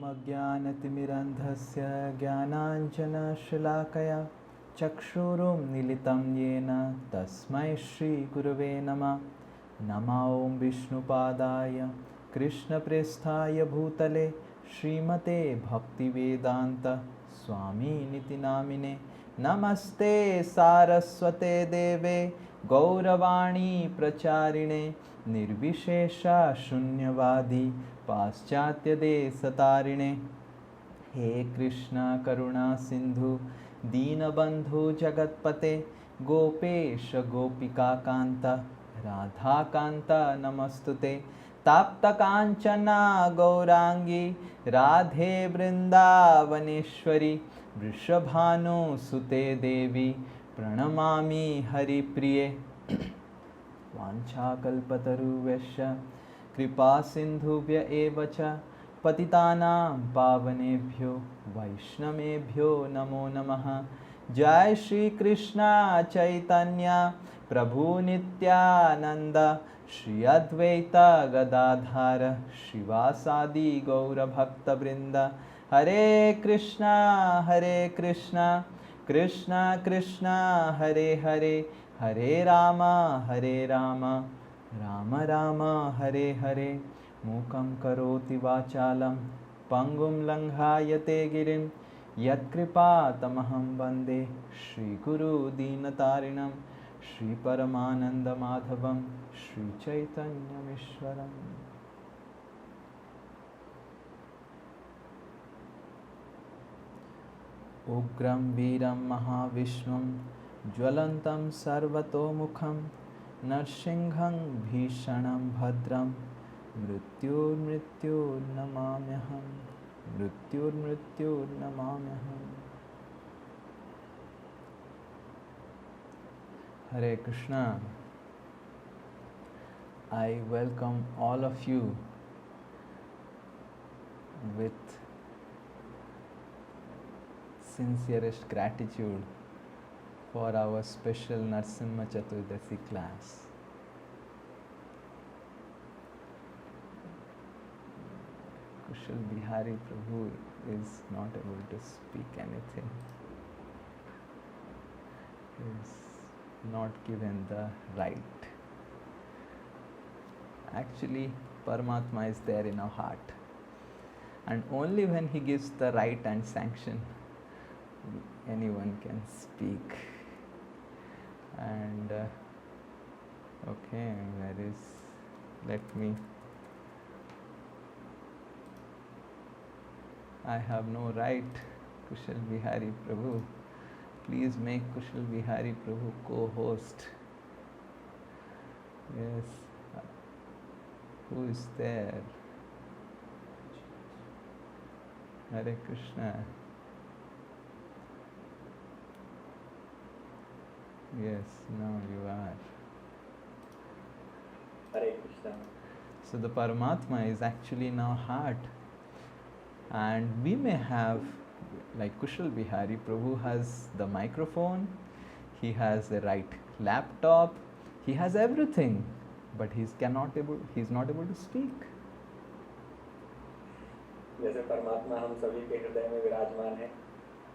अज्ञानतिमिरन्धस्य ज्ञानाञ्जनशलाकया चक्षुरुन्मीलितं येन तस्मै श्रीगुरवे नमः। नमो ॐ विष्णुपादाय कृष्णप्रेष्ठाय भूतले श्रीमते भक्तिवेदान्त स्वामिनिति नामिने। नमस्ते सारस्वते देवे गौरवाणी प्रचारिणे निर्विशेषा शून्यवादी पाश्चात्यदेशतारिणे। हे कृष्ण करुणा सिंधु दीनबंधु जगत्पते गोपेश गोपिका कांत राधा कांत नमस्तुते। ताप्त कांचना गौरांगी राधे वृंदावनेश्वरी वृषभानुसुते देवी प्रणमामि हरिप्रिये। वाञ्छाकल्पतरुभ्यश्च कृपा सिन्धुभ्य एव च पतितानां पावनेभ्यो वैष्णवेभ्यो नमो नमः। जय श्री कृष्ण चैतन्य प्रभु नित्यानंद श्री अद्वैत गदाधर शिवासादि गौरभक्तवृंद। हरे कृष्णा कृष्णा कृष्णा हरे हरे हरे राम राम राम हरे हरे। मूकं करोति वाचालं पंगुं लंघायते गिरिं यत्कृपातमहं वन्दे श्रीगुरुदीनतारिणं श्रीपरमानन्दमाधवं श्रीचैतन्यमीश्वरम्। उग्रं वीरं महाविष्णुं ज्वलन्तं सर्वतोमुखं नरसिंहं भीषणं भद्रं मृत्युर्नमाम्यहम्। Hare Krishna. I welcome all of you with sincerest gratitude for our special Narsimha Chaturdasi class. Kushal Bihari Prabhu is not able to speak anything. He is not given the right. Actually, Paramatma is there in our heart, and only when he gives the right and sanction, anyone can speak. And okay, there is, let me, I have no right. Kushal Bihari Prabhu, please make Kushal Bihari Prabhu co-host. Yes, who is there? Hare Krishna. Yes, now you are. Hare Krishna. So the Paramatma is actually in our heart, and we may have, like Kushal Bihari Prabhu has the microphone, he has the right laptop, he has everything, but he's not able to speak. जैसे परमात्मा हम सभी के हृदय में विराजमान है,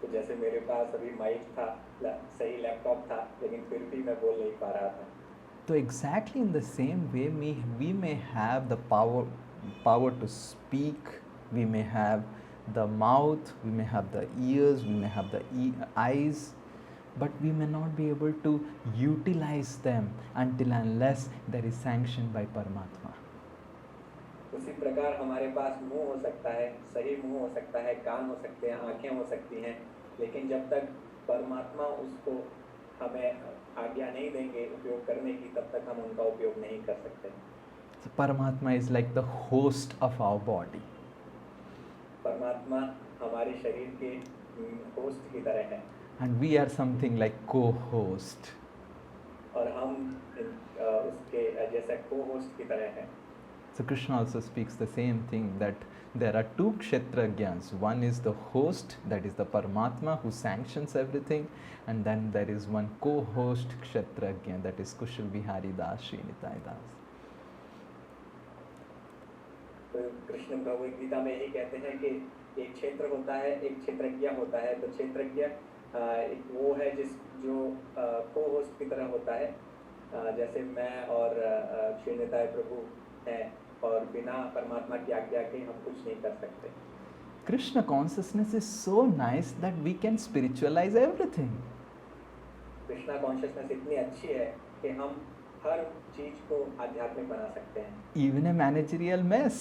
तो जैसे मेरे पास अभी माइक था, सही लैपटॉप था, लेकिन फिर भी मैं बोल नहीं पा रहा था. So exactly in the same way, we may have the power to speak, we may have the mouth, we may have the ears, we may have the eyes, but we may not be able to utilize them until unless there is sanction by Paramatma. उसी प्रकार हमारे पास मुंह हो सकता है, सही मुंह हो सकता है, कान हो सकते हैं, आंखें हो सकती हैं, लेकिन जब तक परमात्मा उसको हमें आज्ञा नहीं देंगे उपयोग करने की, तब तक हम उनका उपयोग नहीं कर सकते. So Paramatma is like the host of our body. परमात्मा हमारे शरीर के होस्ट की तरह है. And we are something like co-host. और हम उसके जैसे co-host की तरह हैं. So Krishna also speaks the same thing, that there are two kshetrajñas. One is the host, that is the Paramatma who sanctions everything, and then there is one co-host kshetrajña, that is Kushal Bihari Das, Sri Nitai Das. तो तो कृष्ण भगवद गीता में यही कहते हैं कि एक क्षेत्र होता है, एक क्षेत्रज्ञ होता है। तो क्षेत्रज्ञ एक वो है जो को होस्ट की तरह होता है, जैसे मैं और श्री निताय प्रभु हैं, और बिना परमात्मा की आज्ञा के हम कुछ नहीं कर सकते। Krishna consciousness is so nice that we can spiritualize everything. Krishna consciousness इतनी अच्छी है कि हम हर चीज को आध्यात्मिक बना सकते हैं। Even a managerial mess.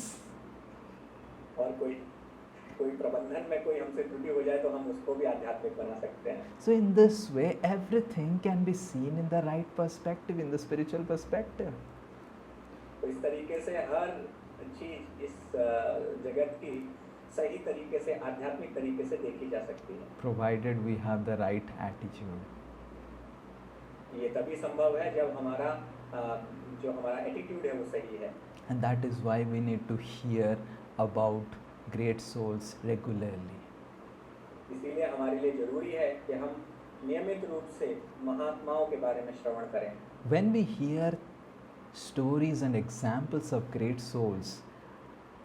और कोई प्रबंधन में कोई हमसे त्रुटि हो जाए तो हम उसको भी आध्यात्मिक बना सकते हैं। So in this way, everything can be seen in the right perspective, in the spiritual perspective. तो इस तरीके से हर चीज इस जगत की सही तरीके से, आध्यात्मिक तरीके से देखी जा सकती है, Provided we have the right attitude. ये तभी संभव है जब हमारा जो हमारा एटीट्यूड है वो सही है। And that is why we need to hear about great souls regularly. इसीलिए हमारे लिए जरूरी है कि हम नियमित रूप से महात्माओं के बारे में श्रवण करें। When we hear stories and examples of great souls,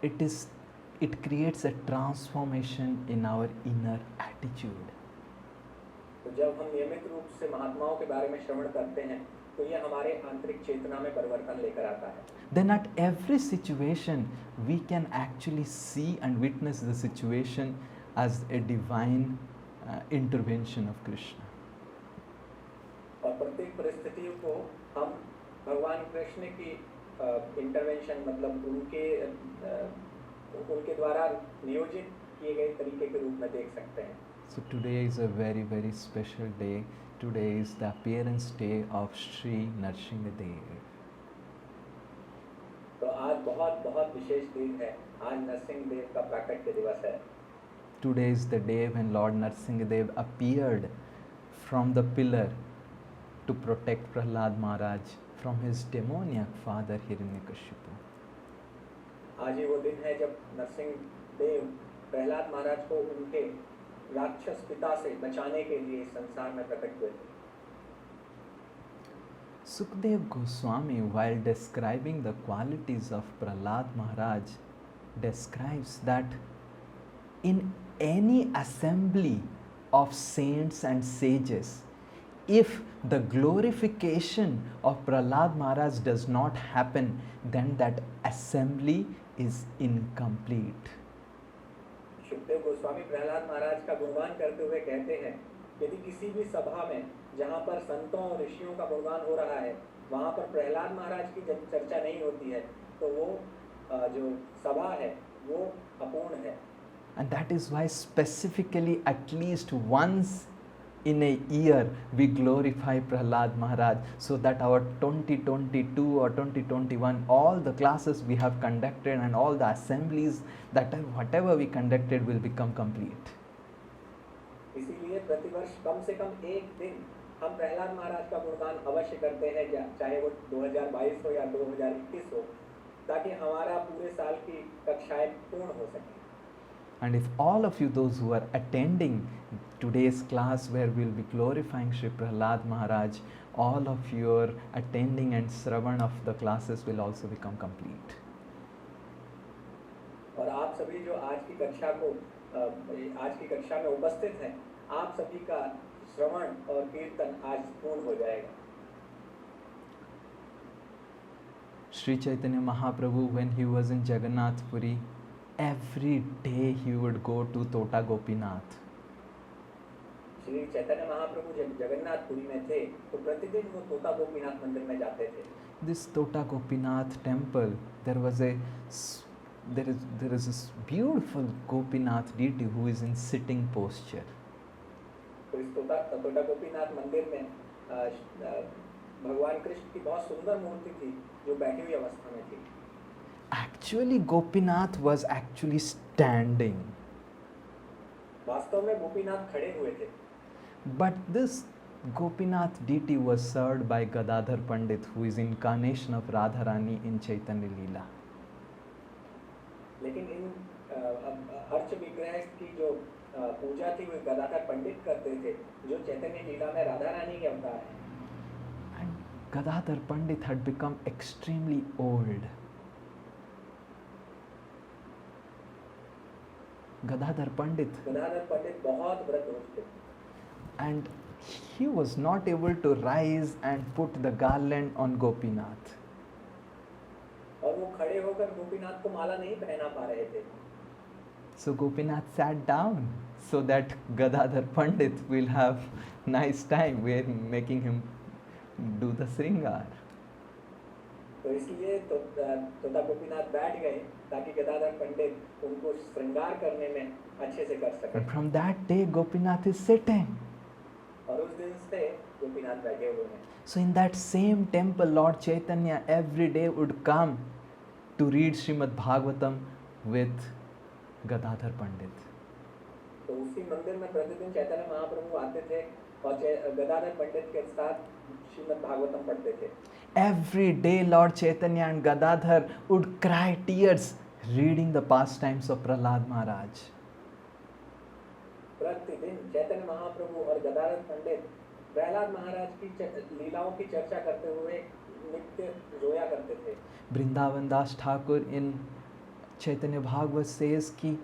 it creates a transformation in our inner attitude. तो जब हम नियमित रूप से महात्माओं के बारे में श्रवण करते हैं तो ये हमारे आंतरिक चेतना में परिवर्तन लेकर आता है। Then at every situation we can actually see and witness the situation as a divine intervention of Krishna. और प्रत्येक परिस्थिति को हम भगवान कृष्ण की इंटरवेंशन, मतलब उनके द्वारा नियोजित किए गए तरीके के रूप में देख सकते हैं। So today is a very, very special day. Today is the appearance day of Sri Narsinghadev. तो आज बहुत बहुत विशेष दिन है। आज नरसिंह देव का प्राकट्य दिवस है। Today is the day when Lord Narsinghadev appeared from the pillar to protect Prahlad Maharaj from his demoniac father Hiranyakashipu. आज ही वो दिन है जब नरसिंह देव प्रहलाद महाराज को उनके राक्षस पिता से बचाने के लिए इस संसार में प्रकट हुए थे। Sukdev Goswami, while describing the qualities of Prahlad Maharaj, describes that in any assembly of saints and sages, if the glorification of Prahlad Maharaj does not happen, then that assembly is incomplete. Sukhdev Goswami Prahlad महाराज का गुणगान करते हुए कहते हैं, यदि किसी भी सभा में जहाँ पर संतों और ऋषियों का गुणगान हो रहा है, वहाँ पर प्रहलाद महाराज की जब चर्चा नहीं होती है, तो वो जो सभा है वो अपूर्ण है। And that is why specifically at least once in a year we glorify Prahlad Maharaj, so that our 2022 or 2021 all the classes we have conducted and all the assemblies that whatever we conducted will become complete. इसीलिए प्रतिवर्ष कम से कम एक दिन हम प्रहलाद महाराज का गुणगान अवश्य करते हैं, चाहे वो 2022 हो या 2021 हो, ताकि हमारा पूरे साल की कक्षाएं पूर्ण हो सके। And if all of you, those who are attending today's class where we'll be glorifying Shri Prahlad Maharaj, all of your attending and Shravan of the classes will also become complete. और आप सभी जो आज की कक्षा में उपस्थित हैं, आप सभी का श्रवण और कीर्तन आज पूर्ण हो जाएगा। Sri Chaitanya Mahaprabhu, when he was in Jagannath Puri, every day he would go to Tota Gopinath. Shri Chaitanya Mahaprabhu जब जगन्नाथपुरी में थे तो प्रतिदिन वो तोता गोपीनाथ मंदिर में जाते थे। This Tota Gopinath temple, there is this beautiful Gopinath deity who is in sitting posture. तो इस तोता गोपीनाथ मंदिर में भगवान कृष्ण की बहुत सुंदर मूर्ति थी जो बैठी हुई अवस्था में थी। Actually, Gopinath was actually standing. वास्तव में गोपीनाथ खड़े हुए थे। But this Gopinath deity was served by Gadadhar Pandit, who is incarnation of Radharani in Chaitanya Leela. लेकिन इन अर्च विग्रह की जो पूजा थी वो गदाधर पंडित करते थे, जो चैतन्य लीला में राधा रानी के अवतार हैं। And Gadadhar Pandit had become extremely old. Gadadhar Pandit, Gadadhar पंडित बहुत वृद्ध हो चुके थे and he was not able to rise and put the garland on Gopinath. और वो खड़े होकर गोपीनाथ को माला नहीं पहना पा रहे थे So Gopinath sat down so that Gadadhar Pandit will have nice time where making him do the Sringar. तो इसलिए तोता गोपीनाथ बैठ गए ताकि गदाधर पंडित उनको श्रृंगार करने में अच्छे से कर सके And from that day Gopinath is sitting. और उस दिन से गोपीनाथ बैठे हुए हैं So in that same temple Lord Chaitanya every day would come to read Srimad Bhagavatam with Gadadhar Pandit. तो उसी मंदिर में प्रतिदिन चैतन्य महाप्रभु आते थे और गदाधर पंडित के साथ श्रीमद् भागवतम पढ़ते थे Every day Lord Chaitanya and Gadadhar would cry tears reading the pastimes of Prahlad Maharaj. प्रतिदिन चैतन्य महाप्रभु और गदाधर पंडित प्रहलाद महाराज की लीलाओं की चर्चा करते हुए नित्य रोया करते थे Vrindavan Das Thakur in Chaitanya Bhagavat says ki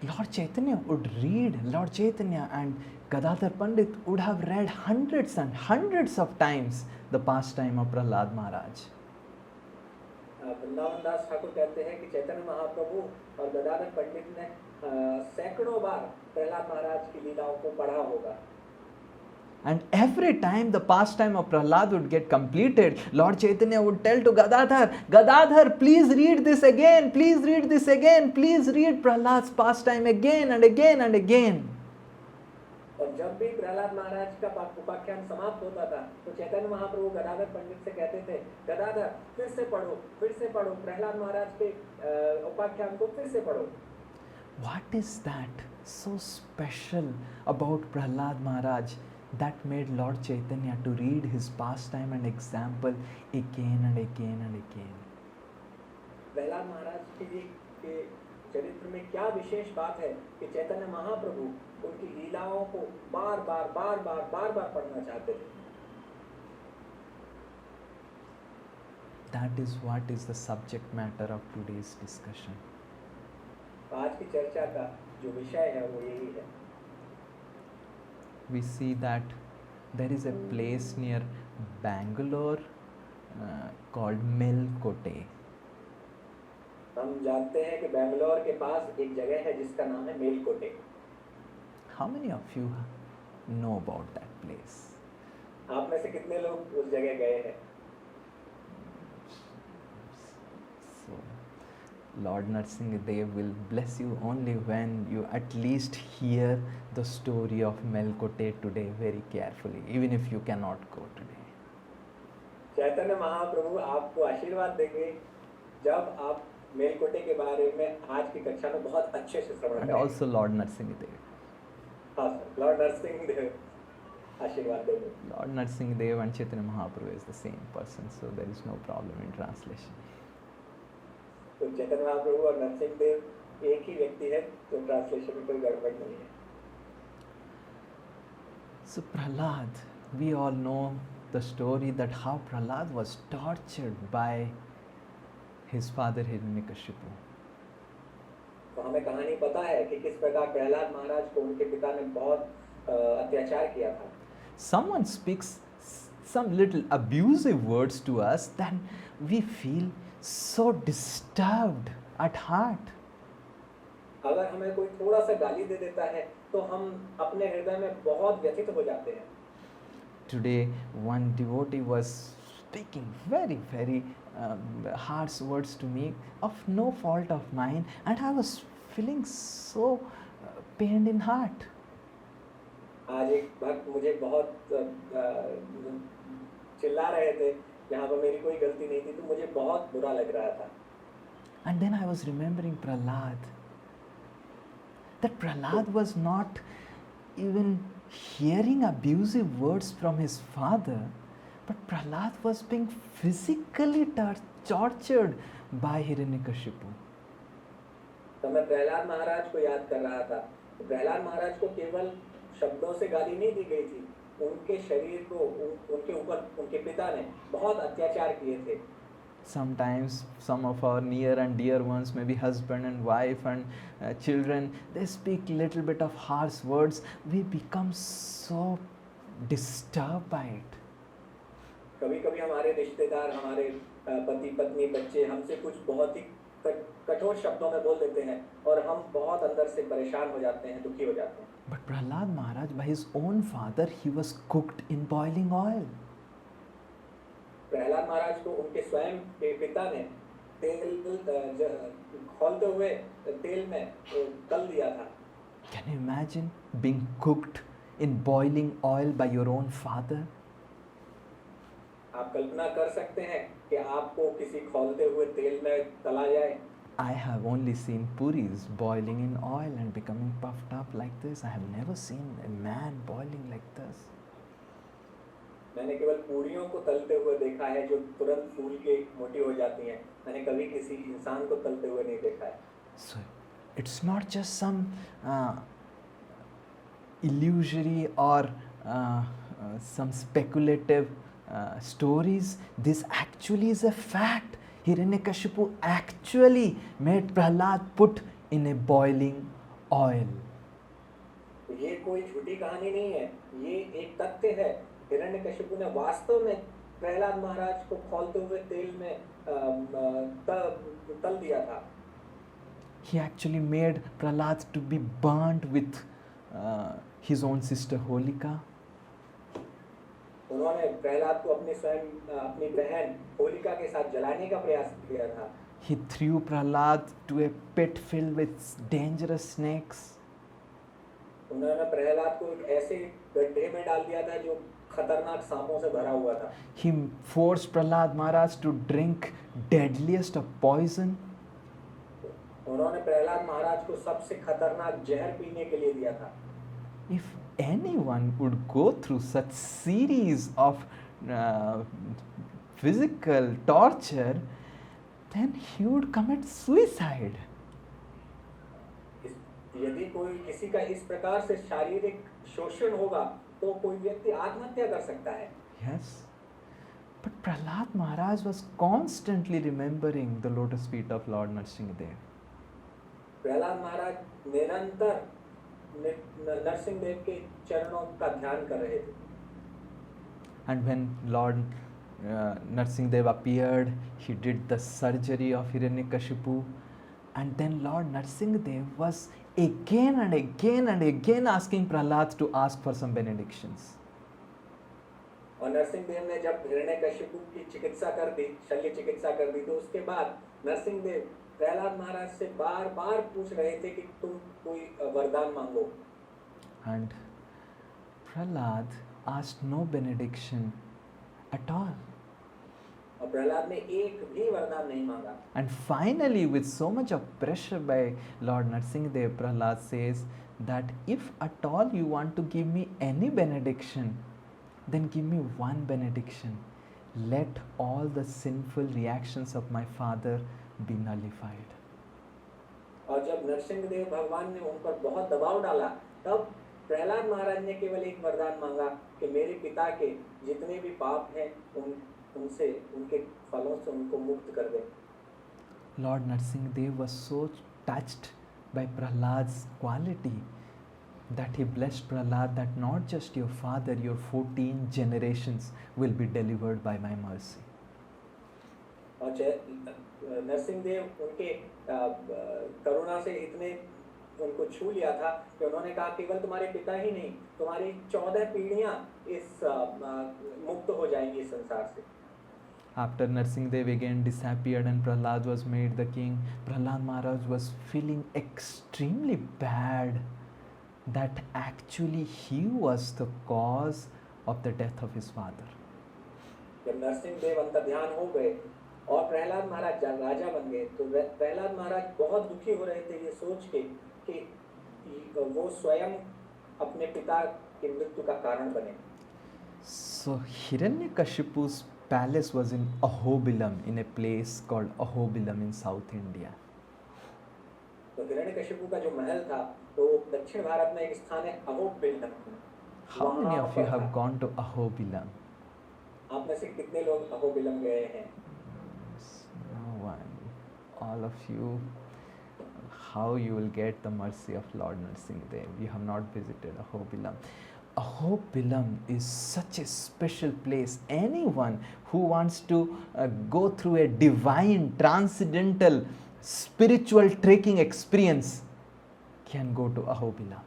Lord Chaitanya would read, Lord Chaitanya and Gadadhar Pandit would have read hundreds and hundreds of times the pastime of Prahlad Maharaj. Vrindavan दास ठाकुर कहते हैं कि चैतन्य महाप्रभु और गदाधर पंडित ने सैकड़ों बार प्रहलाद महाराज की लीलाओं को पढ़ा होगा And every time the pastime of Prahlad would get completed, Lord Chaitanya would tell to Gadadhar, Gadadhar, please read this again, please read this again, please read Prahlad's pastime again and again and again. और जब भी प्रहलाद महाराज का उपाख्यान समाप्त होता था तो चैतन्य महाप्रभु गदाधर पंडित से कहते थे गदाधर फिर से पढ़ो प्रहलाद महाराज के उपाख्यान को फिर से पढ़ो What is that so special about Prahlad Maharaj that made Lord Chaitanya to read his pastime and example again and again and again? Prahlad महाराज के चरित्र में क्या विशेष बात है कि चैतन्य महाप्रभु उनकी लीलाओं को बार बार पढ़ना चाहते थे That is what is the subject matter of today's discussion. आज की चर्चा का जो विषय है वो यही है We see that there is a place near Bangalore called Melkote. हम जानते हैं कि बेंगलोर के पास एक जगह है जिसका नाम है Melkote How many of you know about that place? आप में से कितने लोग उस जगह गए हैं So, Lord Narsingadev will bless you only when you at least hear the story of Melkote today very carefully, even if you cannot go today. Chaitanya Mahaprabhu आपको आशीर्वाद देंगे जब आप मेलकोटे के बारे में आज की कक्षा में बहुत अच्छे से श्रवण And करेंगे also Lord Narsingadev. हाँ सर लॉर्ड नरसिंह आशीर्वाद देंगे Lord Narsingadev and Chaitanya Mahaprabhu is the same person, so there is no problem in translation. तो चैतन्य महाप्रभु और नरसिंह देव एक ही व्यक्ति है तो ट्रांसलेशन में कोई गड़बड़ नहीं है So Prahlad, we all know the story that how Prahlad was tortured by his father Hiranyakashipu. तो हमें कहानी पता है कि किस प्रकार प्रहलाद महाराज को उनके पिता ने बहुत अत्याचार किया था Someone speaks some little abusive words to us, then we feel so disturbed at heart. अगर हमें कोई थोड़ा सा गाली दे देता है तो हम अपने हृदय में बहुत व्यथित हो जाते हैं Today, one devotee was speaking very harsh words to me of no fault of mine, and I was feeling so pained in heart. आज एक भक्त मुझे बहुत चिल्ला रहे थे यहाँ पर मेरी कोई गलती नहीं थी तो मुझे बहुत बुरा लग रहा था And then I was remembering Prahlad. That Prahlad was not even hearing abusive words from his father, but Prahlad was being physically tortured by Hiranyakashipu. तो मैं प्रहलाद महाराज को याद कर रहा था प्रहलाद महाराज को केवल शब्दों से गाली नहीं दी गई थी उनके शरीर को उनके ऊपर उनके पिता ने बहुत अत्याचार किए थे Sometimes some of our near and dear ones, maybe husband and wife and children, they speak little bit of harsh words. We become so disturbed by it. कभी कभी हमारे रिश्तेदार, हमारे पति पत्नी बच्चे हमसे कुछ बहुत ही कठोर शब्दों में बोल देते हैं और हम बहुत अंदर से परेशान हो जाते हैं, दुखी हो जाते हैं. But Prahlad Maharaj, by his own father, he was cooked in boiling oil. Prahlad महाराज को उनके स्वयं के पिता ने तेल खौलते हुए तेल में तल दिया था. Can you imagine being cooked in boiling oil by your own father? आप कल्पना कर सकते हैं कि आपको किसी खौलते हुए तेल में तला जाए. I have only seen puris boiling in oil and becoming puffed up like this. I have never seen a man boiling like this. मैंने केवल पूरियों को तलते हुए देखा है जो तुरंत फूल के मोटी हो जाती हैं. मैंने कभी किसी इंसान को तलते हुए नहीं देखा है. So it's not just some illusory or some speculative stories. This actually is a fact. Hiranyakashipu actually made Prahlad put in a boiling oil. ये कोई झूठी कहानी नहीं है, ये एक तथ्य है. हिरण्यकशिपु ने वास्तव में प्रहलाद महाराज को खौलते हुए तेल में तल दिया था. He actually made Prahlad to be burnt with his own sister Holika. उन्होंने प्रहलाद को अपनी बहन होलिका के साथ जलाने का प्रयास किया था. He threw Prahlad to a pit filled with dangerous snakes. उन्होंने प्रहलाद को एक ऐसे गड्ढे में डाल दिया था जो खतरनाक सांपों से भरा हुआ था. He forced Prahlad Maharaj to drink deadliest of poison. उन्होंने प्रहलाद महाराज को सबसे खतरनाक जहर पीने के लिए दिया था. If anyone would go through such series of physical torture, then he would commit suicide. यदि कोई किसी का इस प्रकार से शारीरिक शोषण होगा तो कोई व्यक्ति आत्महत्या कर सकता है. Yes, but Prahlad Maharaj was constantly remembering the lotus feet of Lord Narsingadev. Prahlad महाराज निरंतर नरसिंह देव के चरणों का ध्यान कर रहे थे. And when Lord Narsingadev appeared, he did the surgery of Hiranyakashipu, and then Lord Narsingadev was again and again and again asking Prahlad to ask for some benedictions. और नरसिंह देव ने जब हिरण्यकशिपु की चिकित्सा कर दी, शल्य चिकित्सा कर दी, तो उसके बाद नरसिंह देव प्रहलाद महाराज से बार-बार पूछ रहे थे कि तुम कोई वरदान मांगो. And Prahlad asked no benediction at all. और प्रहलाद ने एक भी वरदान नहीं मांगा. And finally, with so much of pressure by Lord Narsingadev, Prahlad says that if at all you want to give me any benediction, then give me one benediction. Let all the sinful reactions of my father be nullified. और जब नरसिंहदेव भगवान ने उन पर बहुत दबाव डाला, तब प्रहलाद महाराज ने केवल एक वरदान मांगा कि मेरे पिता के जितने भी पाप हैं उनसे, उनके फलों से उनको मुक्त कर दे. Lord Narsingadev was so touched by Prahlad's quality that he blessed Prahlad that not just your father, your 14 generations will be delivered by my mercy. और नरसिंहदेव उनके करुणा से इतने उनको छू लिया था कि उन्होंने कहा केवल तुम्हारे पिता ही नहीं, तुम्हारी 14 पीढ़ियां इस मुक्त हो जाएंगी इस संसार से. After Narsingadev again disappeared and Prahlad was made the king, Prahlad Maharaj was feeling extremely bad that actually he was the cause of the death of his father. जब नरसिंहदेव अंतर्ध्यान हो गए और प्रहलाद महाराज राजा बन गए, तो प्रहलाद महाराज बहुत दुखी हो रहे थे ये सोच के कि वो स्वयं अपने पिता की मृत्यु का कारण बने. So Hiranyakashipu's palace was in Ahobilam, in a place called Ahobilam in South India. तो हिरण्यकशिपु का जो महल था, तो दक्षिण भारत में एक स्थान है Ahobilam. How many of you have gone to Ahobilam? आप में से कितने लोग अहोबिलम गए हैं? all of you, how you will get the mercy of Lord Narsingadev. You have not visited Ahobilam. Ahobilam is such a special place. Anyone who wants to go through a divine, transcendental, spiritual trekking experience can go to Ahobilam.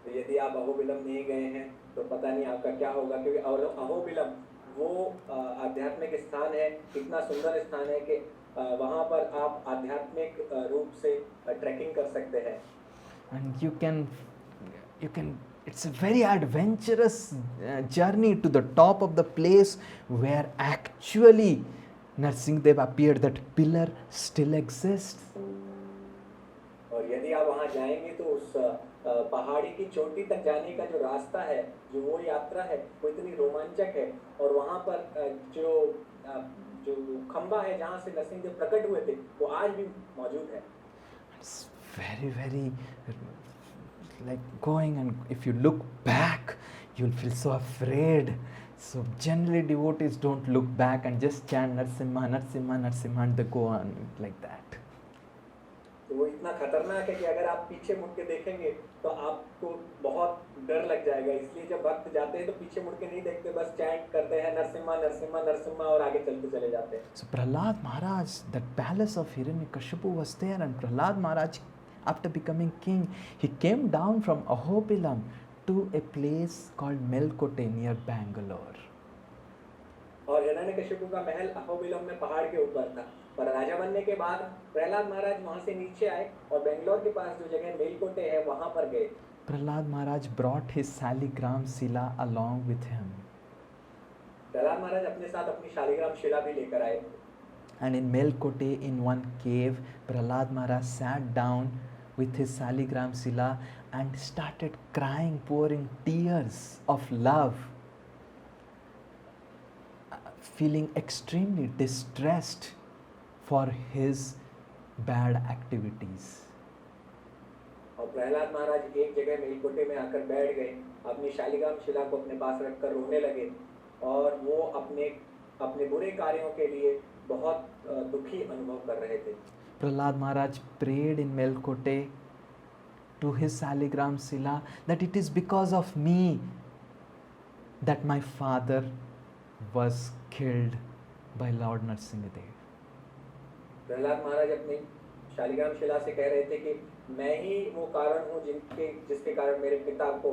तो यदि आप अहोबिलम नहीं गए हैं तो पता नहीं आपका क्या होगा, क्योंकि अहोबिलम वो आध्यात्मिक स्थान है, इतना सुंदर स्थान है कि वहाँ पर आप आध्यात्मिक रूप से ट्रैकिंग कर सकते हैं. And you can, it's a very adventurous journey to the top of the place where actually Narsingadev appeared. That pillar still exists. और यदि आप वहाँ जाएंगे तो उस पहाड़ी की चोटी तक जाने का जो रास्ता है, जो वो यात्रा है, वो इतनी रोमांचक है. और वहाँ पर जो खंबा है जहाँ से नरसिंहदेव प्रकट हुए थे, वो आज भी मौजूद है. It's very, very like going, and if you look back, you'll feel so afraid. So generally devotees don't look back and just chant Narsimha, Narsimha, Narsimha, and they go on like that. तो वो इतना खतरनाक है कि अगर आप पीछे मुड़ के देखेंगे तो आपको बहुत डर लग जाएगा. इसलिए जब भक्त जाते हैं तो पीछे मुड़ के नहीं देखते, बस चैंट करते हैं नरसिम्हा नरसिम्हा नरसिम्हा और आगे चलते चले जाते हैं. So Prahlad Maharaj, that palace of Hiranyakashipu was there, and Prahlad Maharaj, after becoming king, he came down from Ahobilam to a place called Melkote near Bangalore. और हिरण्यकशिपु का महल अहोबिलम में पहाड़ के ऊपर था. पर राजा बनने के बाद प्रहलाद महाराज वहां से नीचे आए और बेंगलोर के पास जो जगह मेलकोटे है वहां पर गए. Prahlad Maharaj brought his Saligram Sila along with him. Prahlad महाराज अपने साथ अपनी शालिग्राम शिला भी लेकर आए. And in Melkote, in one cave, Prahlad Maharaj sat down with his Saligram Sila and started crying, pouring tears of love, feeling extremely distressed for his bad activities. और प्रहलाद महाराज एक जगह मेलकोटे में आकर बैठ गए, अपनी शालिग्राम शिला को अपने पास रखकर रोने लगे और वो अपने बुरे कार्यों के लिए बहुत दुखी अनुभव कर रहे थे. Prahlad Maharaj prayed in Melkote to his Saligram Sila that it is because of me that my father was killed by Lord Narsingadev. Prahlad महाराज अपनी शालिग्राम शिला से कह रहे थे कि मैं ही वो कारण हूँ जिसके कारण मेरे पिता को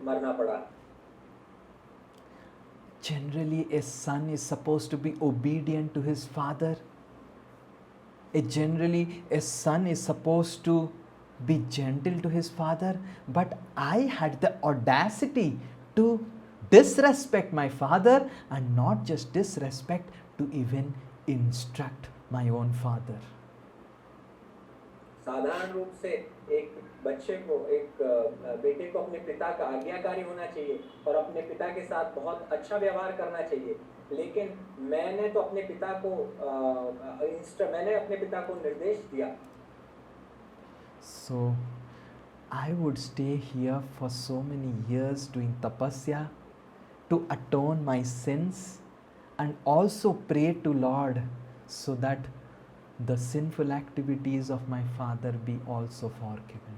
मरना पड़ा. Generally, a son is supposed to be obedient to his father. Generally, a son is supposed to be gentle to his father. But I had the audacity to disrespect my father, and not just disrespect, to even instruct my own father. साधारण रूप से एक बच्चे को, एक बेटे को अपने पिता का आज्ञाकारी होना चाहिए और अपने पिता के साथ बहुत अच्छा व्यवहार करना चाहिए. लेकिन मैंने अपने पिता को निर्देश दिया. So I would stay here for so many years doing tapasya to atone my sins and also pray to Lord so that the sinful activities of my father be also forgiven.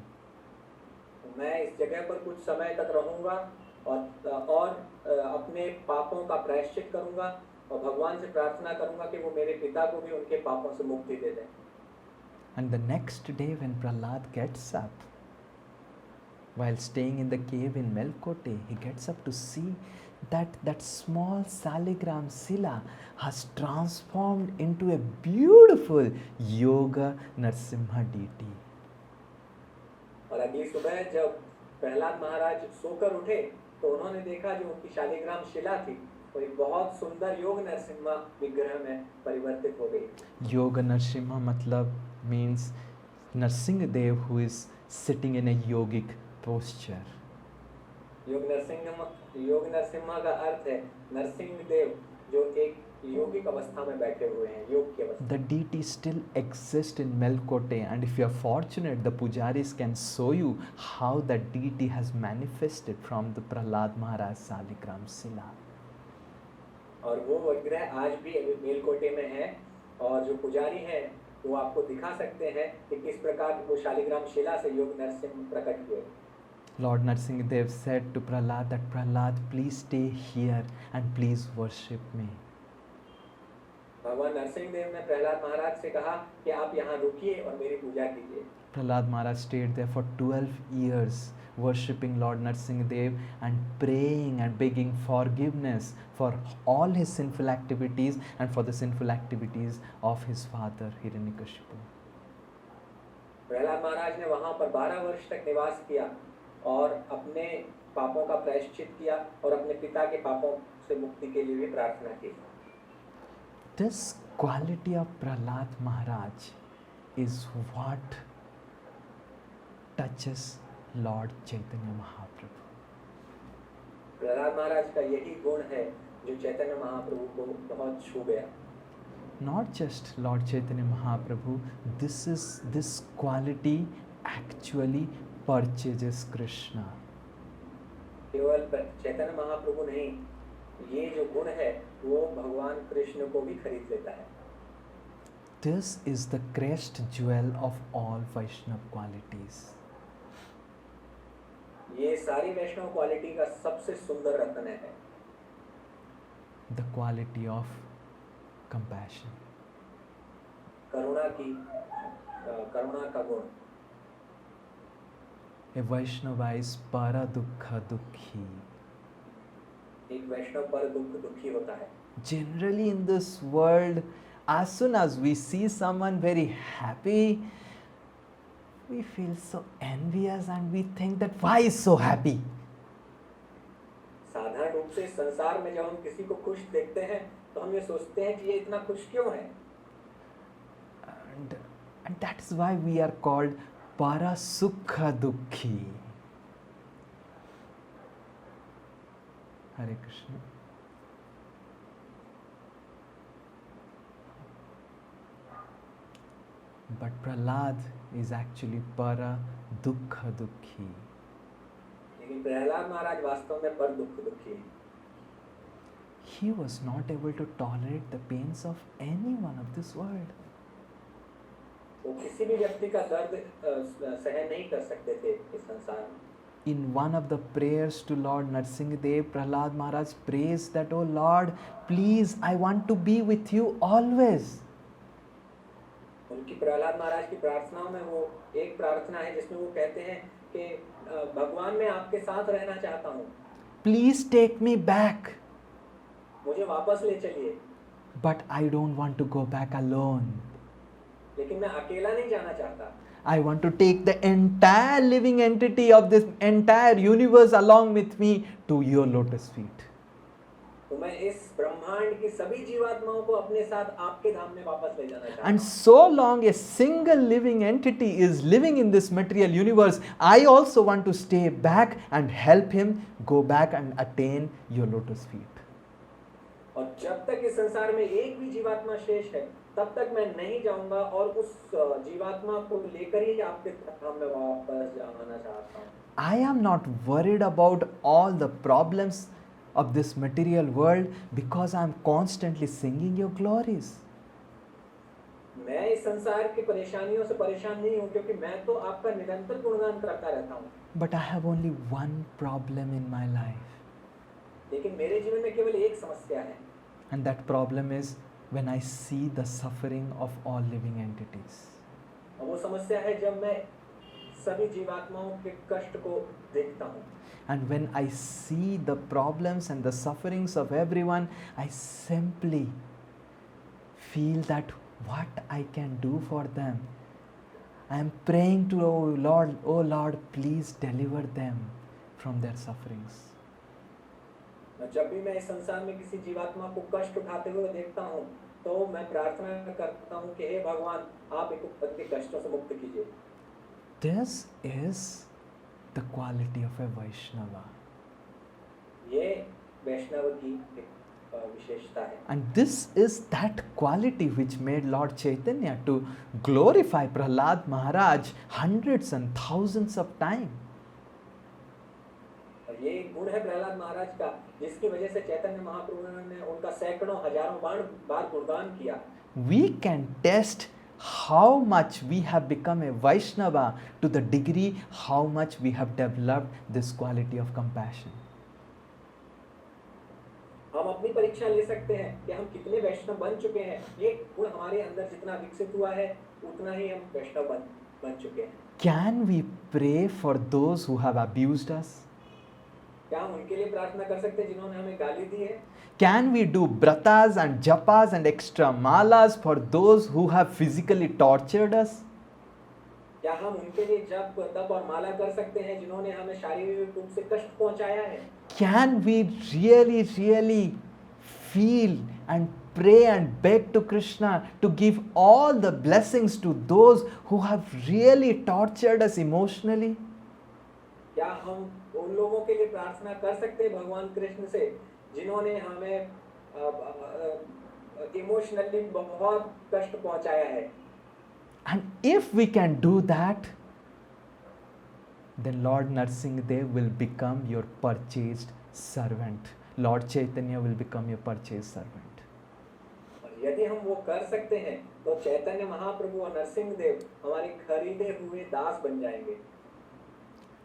मैं इस जगह पर कुछ समय तक रहूंगा और अपने पापों का प्रायश्चित करूंगा और भगवान से प्रार्थना करूंगा कि वो मेरे पिता को भी उनके पापों से मुक्ति दे दें. And the next day when Prahlad gets up, while staying in the cave in Melkote, he gets up to see that small Saligram Sila has transformed into a beautiful Yoga Narsimha deity. और अगली सुबह जब प्रहलाद महाराज सोकर उठे तो उन्होंने देखा जो उनकी शालिग्राम शिला थी वो एक बहुत सुंदर योग नरसिम्हा विग्रह में परिवर्तित हो गई. Yoga Narsimha matlab means Narsingadev who is sitting in a yogic posture. योग नरसिम्हा का अर्थ है नरसिंहदेव जो एक योगिक अवस्था में बैठे हुए हैं, योग की अवस्था. The deity still exists in Melkote, and if you are fortunate, the pujaris can show you how that deity has manifested from the Prahlad Maharaj Saligram Sila. और वो विग्रह आज भी मेलकोटे में है और जो पुजारी हैं वो आपको दिखा सकते हैं कि किस प्रकार वो शालिग्राम शिला से योग नरसिंह प्रकट हुए। Lord Narsingadev said to Prahlad that Prahlad, please stay here and please worship me. भगवान नरसिंह देव ने प्रहलाद महाराज से कहा कि आप यहाँ रुकिए और मेरी पूजा कीजिए। Prahlad Maharaj stayed there for 12 years worshipping Lord Narsingadev and praying and begging forgiveness for all his sinful activities and for the sinful activities of his father Hiranyakashipu. Prahlad महाराज ने वहां पर 12 वर्ष तक निवास किया और अपने पापों का प्रायश्चित किया और अपने पिता के पापों से मुक्ति के लिए भी प्रार्थना की। This quality of Prahlad Maharaj is what touches Lord Chaitanya Mahaprabhu. Prahlad महाराज का यही गुण है जो चैतन्य महाप्रभु को बहुत छू गया। Not just Lord Chaitanya Mahaprabhu, this quality actually purchases Krishna. केवल चैतन्य महाप्रभु नहीं, ये जो गुण है वो भगवान कृष्ण को भी खरीद लेता है। This is the crest jewel of all Vaishnava qualities. ये सारी वैष्णव क्वालिटी का सबसे सुंदर रत्न है। The quality of compassion. करुणा का गुण। A Vaishnava is para dukkha dukhi. एक वैष्णव पर दुखी होता है। Generally in this world, as soon as we see someone very happy, we feel so envious and we think that why is so happy? साधारण रूप से संसार में जब हम किसी को खुश देखते हैं तो हम ये सोचते हैं कि ये इतना खुश क्यों है। And that is why we are called para sukha dukhi. Hare Krishna. But Prahlad is actually para dukkha dukhi. लेकिन प्रहलाद महाराज वास्तव में पर दुखी है। He was not able to tolerate the pains of anyone of this world. वो किसी भी व्यक्ति का दर्द सहन नहीं कर सकते थे इस संसार में। In one of the prayers to Lord Narsingadev, Prahlad Maharaj prays that, "Oh Lord, please, I want to be with you always." उनकी प्रहलाद महाराज की प्रार्थनाओं में वो एक प्रार्थना है जिसमें वो कहते हैं कि भगवान मैं आपके साथ रहना चाहता हूँ। Please take me back. मुझे वापस ले चलिए। But I don't want to go back alone. लेकिन मैं अकेला नहीं जाना चाहता। I want to take the entire living entity of this entire universe along with me to your lotus feet. तो मैं इस ब्रह्मांड की सभी जीवात्माओं को अपने साथ आपके धाम में वापस ले जाना चाहता हूँ। And so long a single living entity is living in this material universe, I also want to stay back and help him go back and attain your lotus feet. और जब तक इस संसार में एक भी जीवात्मा शेष है तब तक मैं नहीं जाऊंगा और उस जीवात्मा को लेकर ही आपके धाम में वापस जाना चाहता हूँ। I am not worried about all the problems of this material world because I am constantly singing your glories. मैं इस संसार की परेशानियों से परेशान नहीं हूँ क्योंकि मैं तो आपका निरंतर गुणगान करता रहता हूँ। But I have only one problem in my life. लेकिन मेरे जीवन में केवल एक समस्या है। And that problem is when I see the suffering of all living entities. और वो समस्या है जब मैं सभी जीवात्माओं के कष्ट को देखता हूँ। And when I see the problems and the sufferings of everyone, I simply feel that what I can do for them. I am praying to, oh Lord, please deliver them from their sufferings. जब भी मैं इस संसार में किसी जीवात्मा को कष्ट उठाते हुए देखता हूँ तो मैं प्रार्थना करता हूँ कि हे भगवान आप इनके कष्टों से मुक्त कीजिए। This is the quality of a Vaishnava. ये वैष्णव की विशेषता है। And this is that quality which made Lord Chaitanya to glorify Prahlad Maharaj hundreds and thousands of times. और ये गुण है प्रहलाद महाराज का जिसकी वजह से चैतन्य महाप्रभु ने उनका सैकड़ों हजारों बार गुणगान किया। we can test how much we have become a Vaishnava to the degree how much we have developed this quality of compassion. हम अपनी परीक्षा ले सकते हैं कि हम कितने वैष्णव बन चुके हैं। ये गुण हमारे अंदर जितना विकसित हुआ है उतना ही हम वैष्णव बन चुके हैं। Can we pray for those who have abused us? क्या हम उनके लिए प्रार्थना कर सकते हैं जिन्होंने हमें गाली दी है? Can we do bratas and japas and extra malas for those who have physically tortured us? क्या हम उनके लिए जप तप और माला कर सकते हैं जिन्होंने हमें शारीरिक रूप से कष्ट पहुंचाया है? Can we really feel and pray and beg to Krishna to give all the blessings to those who have really tortured us emotionally? क्या हम उन लोगों के लिए प्रार्थना कर सकते हैं भगवान कृष्ण से जिन्होंने हमें इमोशनली बहुत कष्ट पहुंचाया है? And if we can do that, then Lord Narsingadev will become your purchased servant. Lord Chaitanya will become your purchased servant. और यदि हम वो कर सकते हैं तो चैतन्य महाप्रभु और नरसिंह देव हमारे खरीदे हुए दास बन जाएंगे।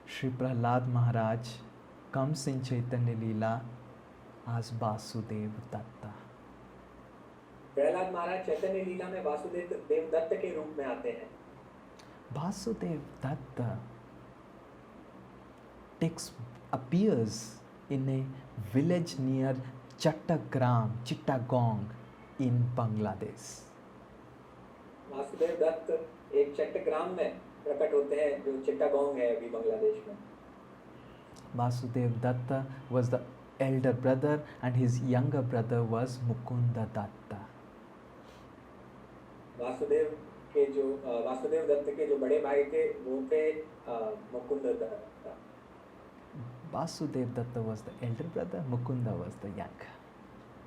Shri Prahlad Maharaj comes in Chaitanya Leela as Vasudev Datta. Prahlad महाराज चैतन्य लीला में वासुदेव देव दत्त के रूप में आते हैं। Vasudev Datta appears in a village near Chittagong in Bangladesh. Vasudev Dutt एक चट्टग्राम में प्रकट होते हैं जो चिट्टागोंग है अभी बांग्लादेश में। Vasudev Datta was the elder brother and his younger brother was Mukunda Datta. Vasudev Dutt के जो बड़े भाई थे वो थे Mukund Dutt. Vasudev Datta was the elder brother, Mukunda was the younger.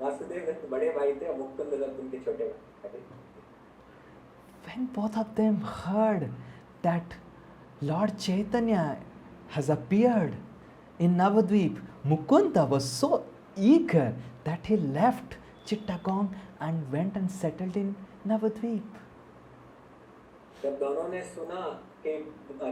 Vasudev Dutt बड़े भाई थे और मुकुंद दत्त उनके छोटे भाई थे। When both of them heard that Lord Chaitanya has appeared in Navadvip, Mukunda was so eager that he left Chittagong and went and settled in Navadvip. जब दोनों ने सुना कि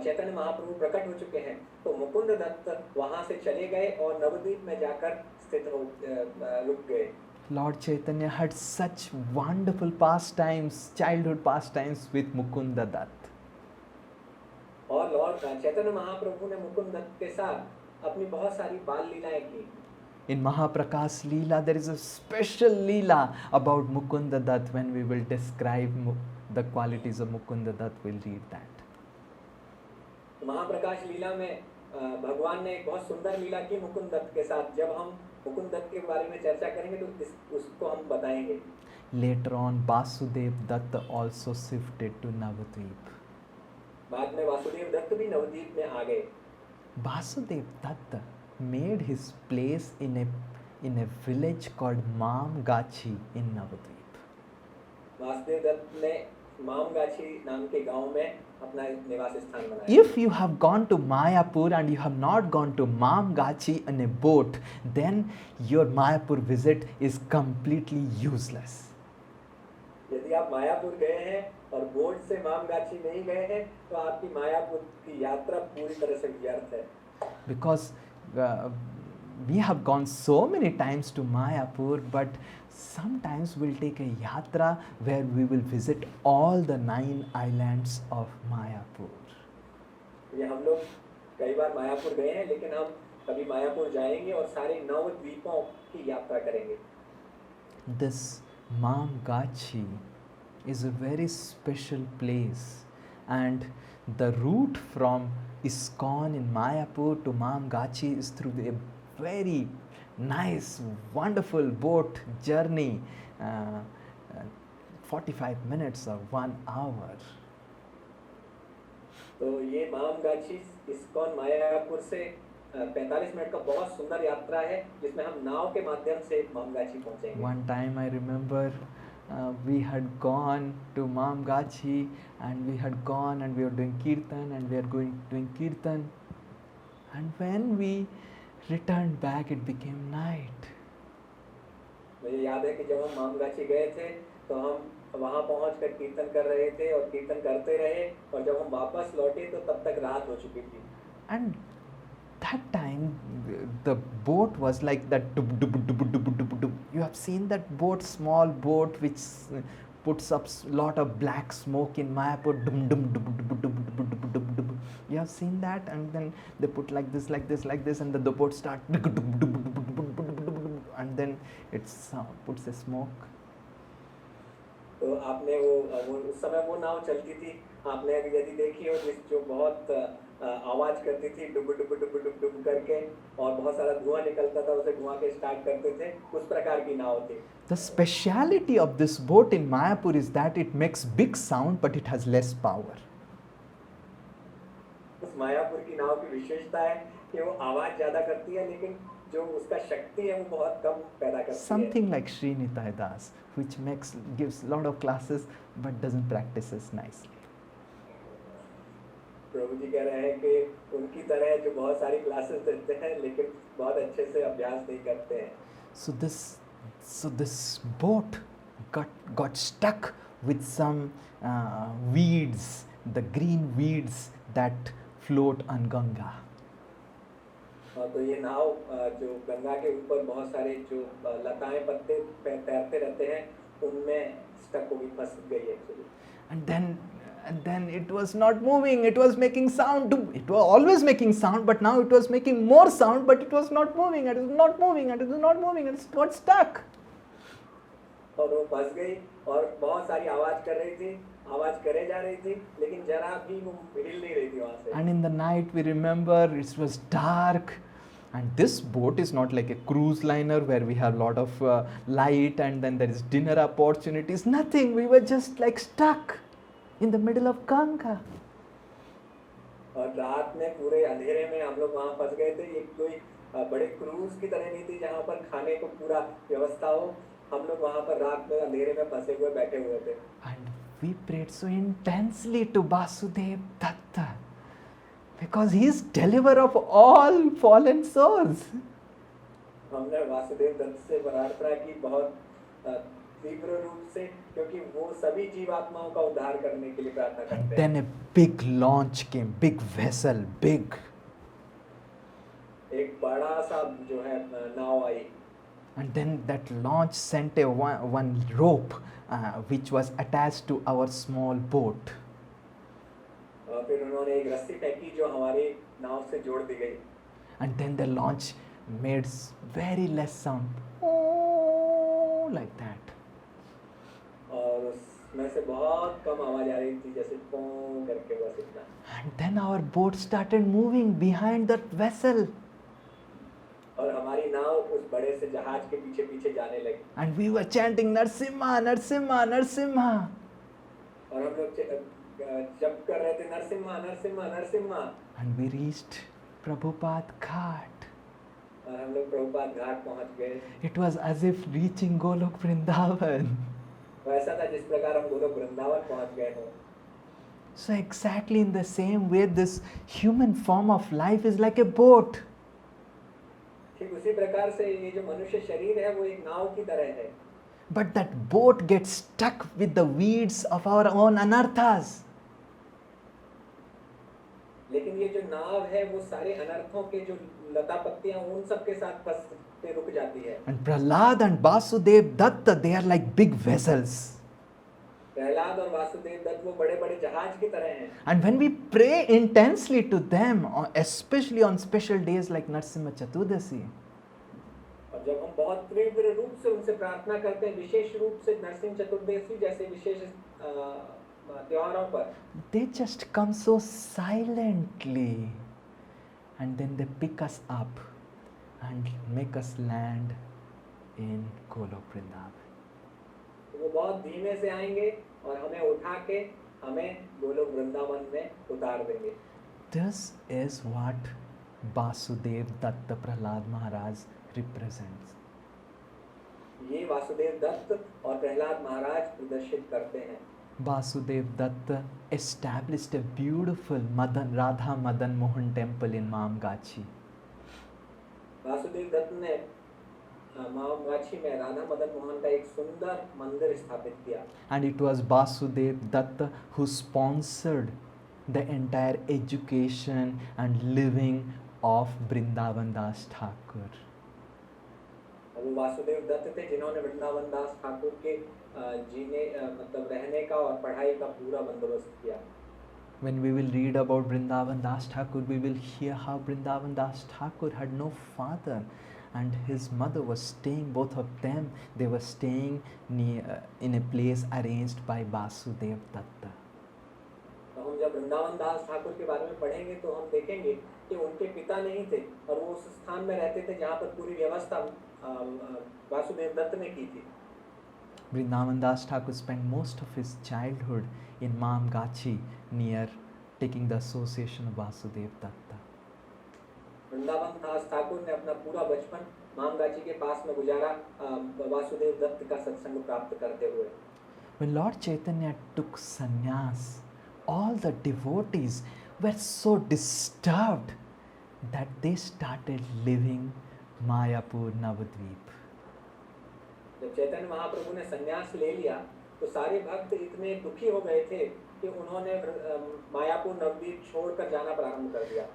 चैतन्य महाप्रभु प्रकट हो चुके हैं तो मुकुंद दत्त वहां से चले गए और नवद्वीप में जाकर स्थित रुक गए। Lord Chaitanya had such wonderful pastimes, childhood pastimes with Mukunda Datta. और लॉर्ड चैतन्य महाप्रभु ने मुकुंद दत्त के साथ अपनी बहुत सारी बाल लीलाएं की। In Mahaprakash Leela, there is a special Leela about Mukunda Datta. When we will describe the qualities of Mukunda Datta, we'll read that. Mahaprakash लीला में भगवान ने एक बहुत सुंदर लीला की मुकुंद दत्त के साथ। जब हम मुकुंद दत्त के बारे में चर्चा करेंगे तो उसको हम बताएंगे। Later on, Vasudev Datta also shifted to Navadvip. बाद में वासुदेव दत्त भी नवद्वीप में आ गए। Vasudev Datta made his place in a village called Mamgachi in Navadvip. Vasudev Dutt ने मामगाछी नाम के गांव में अपना निवास स्थान बनाया। If you have gone to Mayapur and you have not gone to Mamgachi in a boat, then your Mayapur visit is completely useless. यदि आप मायापुर गए हैं और बोट से मामगाछी नहीं गए हैं तो आपकी मायापुर की यात्रा पूरी तरह से व्यर्थ है। Because we have gone so many times to Mayapur, but sometimes we'll take a yatra where we will visit all the 9 islands of Mayapur. ये हम लोग कई बार मायापुर गए हैं लेकिन हम कभी मायापुर जाएंगे और सारे 9 द्वीपों की यात्रा करेंगे। This Mamgachi is a very special place, and the route from ISKCON in Mayapur to Mamgachi is through a very nice, wonderful boat journey, 45 minutes or 1 hour. तो ये मामगाछी इस्कॉन मायापुर से 45 मिनट का बहुत सुंदर यात्रा है जिसमें हम नाव के माध्यम से मामगाछी पहुंचेंगे। One time I remember we had gone to Mamgachi and we had gone and we were doing kirtan and we are doing kirtan, and when we returned back it became night. मुझे याद है कि जब हम मामगाछी गए थे तो हम वहाँ पहुँचकर कीर्तन कर रहे थे और कीर्तन करते रहे और जब हम वापस लौटे तो तब तक रात हो चुकी थी। And that time the boat was like that dub, dub, dub, dub, dub, dub. You have seen that boat, small boat which puts up lot of black smoke in Mayapur, dum, dum, dum, dum, dum, dum, dum, dum, dum. You have seen that, and then they put like this, like this, like this, and then the boat start dum, dum, dum, dum, dum, dum, dum, dum, dum, and then it puts a smoke. तो आपने वो उस समय वो नाव चलती थी, आपने यदि देखी हो जो बहुत आवाज करती थी डुब डुब डुब डुब डुब करके और बहुत सारा धुआं निकलता था, उसे धुआं के स्टार्ट करते थे, उस प्रकार की नाव थी। The speciality of this boat in Mayapur is that it makes big sound but it has less power. उस मायापुर की नाव की विशेषता है कि वो आवाज ज्यादा करती है लेकिन जो उसका शक्ति है वो बहुत कम पैदा करती है। Something like Sri Nitai Das, which gives a lot of classes but doesn't practice as nicely. प्रभु जी कह रहे हैं कि उनकी तरह जो बहुत सारी क्लासेस देते हैं लेकिन बहुत अच्छे से अभ्यास नहीं करते हैं। So this boat got stuck with some weeds, the green weeds that float on Ganga. तो ये नाव जो गंगा के ऊपर बहुत सारे जो लताएं पत्ते तैरते रहते हैं उनमें स्टक हो गई, फंस गई actually. And then it was not moving, it was making sound. It was always making sound, but now it was making more sound, but it was not moving, and it was not moving, and it was not moving, and it got stuck. और वो फंस गई और बहुत सारी आवाज कर रही थी, आवाज करे जा रही थी, लेकिन जरा भी वो हिल नहीं रही थी वहाँ से। And in the night we remember it was dark, and this boat is not like a cruise liner where we have a lot of light and then there is dinner opportunities. Nothing, we were just like stuck in the middle of Ganga. और रात में पूरे अंधेरे में हम लोग वहाँ फंस गए थे। ये कोई बड़े क्रूज की तरह नहीं थी जहाँ पर खाने को पूरा व्यवस्था हो। हम लोग वहाँ पर रात में अंधेरे में फंसे हुए बैठे हुए थे। And we prayed so intensely to Vasudev Datta because he is deliverer of all fallen souls. हमने वासुदेव दत्त से प्रार्थना की बहुत तीव्र रूप से, क्योंकि वो सभी जीवात्माओं का उद्धार करने के लिए प्रार्थना करते हैं। Then a big launch came, big vessel, big. एक बड़ा सा जो है नाव आई। And then that launch sent one rope which was attached to our small boat. फिर उन्होंने एक रस्सी फेंकी जो हमारी नाव से जोड़ दी गई। And then the launch made very less sound, oh, like that. और उसमें से बहुत कम आवाज आ रही थी, जैसे पों करके, बस इतना। And then our boat started moving behind that vessel. और हमारी नाव उस बड़े से जहाज के पीछे पीछे जाने लगी। And we were chanting Narsimha, Narsimha, Narsimha. और हम लोग जप कर रहे थे Narasimha Narasimha Narasimha. And we reached Prabhupada Ghat. और हम लोग प्रभुपाद घाट पहुंच गए। It was as if reaching Golok Vrindavan. वैसा था जिस प्रकार हम गोलोक वृंदावन पहुंच गए हो। So exactly in the same way, this human form of life is like a boat. ठीक उसी प्रकार से ये जो मनुष्य शरीर है वो एक नाव की तरह है। But that boat gets stuck with the weeds of our own anarthas. लेकिन ये जो नाव है वो सारे अनर्थों के जो लता पत्तियां उन सब के साथ फंस के रुक जाती है। And Prahlad and Vasudev Datta, they are like big vessels. Prahlad और वासुदेव दत्त वो बड़े-बड़े जहाज की तरह हैं। And when we pray intensely to them, especially on special days like Narsimha Chaturdasi, और जब हम बहुत तीव्र रूप से उनसे प्रार्थना करते हैं, विशेष रूप से नरसिंह चतुर्दशी जैसे विशेष त्योहारों पर, they just come so silently, and then they pick us up and make us land in Golok Vrindavan. वो बहुत धीमे से आएंगे और हमें उठा के हमें गोलोक वृंदावन में उतार देंगे। This is what Vasudev Datta Prahlad Maharaj represents. ये वासुदेव दत्त और प्रहलाद महाराज प्रदर्शित करते हैं। Vasudev Datta established a beautiful Radha Madan Mohan temple in Mamgachi. Vasudev Dutt ने माची में राधा मदन मोहन का एक सुंदर मंदिर स्थापित किया And it was Basudev Datta who sponsored the entire education and living of Brindavan Das Thakur. और वो वासुदेव दत्त थे जिन्होंने वृंदावन दास ठाकुर के जीने मतलब रहने का और पढ़ाई का पूरा बंदोबस्त किया When we will read about Brindavan Das Thakur, we will hear how Brindavan Das Thakur had no father and his mother was staying, both of them, they were staying in a place arranged by Basudev Datta. तो हम जब वृंदावन दास ठाकुर के बारे में पढ़ेंगे तो हम देखेंगे कि उनके पिता नहीं थे और वो उस स्थान में रहते थे जहाँ पर पूरी व्यवस्था वासुदेव दत्त ने की थी Vrindavan Das Thakur spent most of his childhood in Mamgachi near taking the association of Vasudev Datta. Vrindavan दास ठाकुर ने अपना पूरा बचपन मामगाची के पास में गुजारा वासुदेव दत्त का सत्संग प्राप्त करते हुए When Lord Chaitanya took sannyas, all the devotees were so disturbed that they started living Mayapur Navadvip. जब चैतन्य महाप्रभु ने संन्यास ले लिया तो सारे भक्त इतने दुखी हो गए थे कि उन्होंने मायापुर नवद्वीप छोड़कर जाना प्रारंभ कर दिया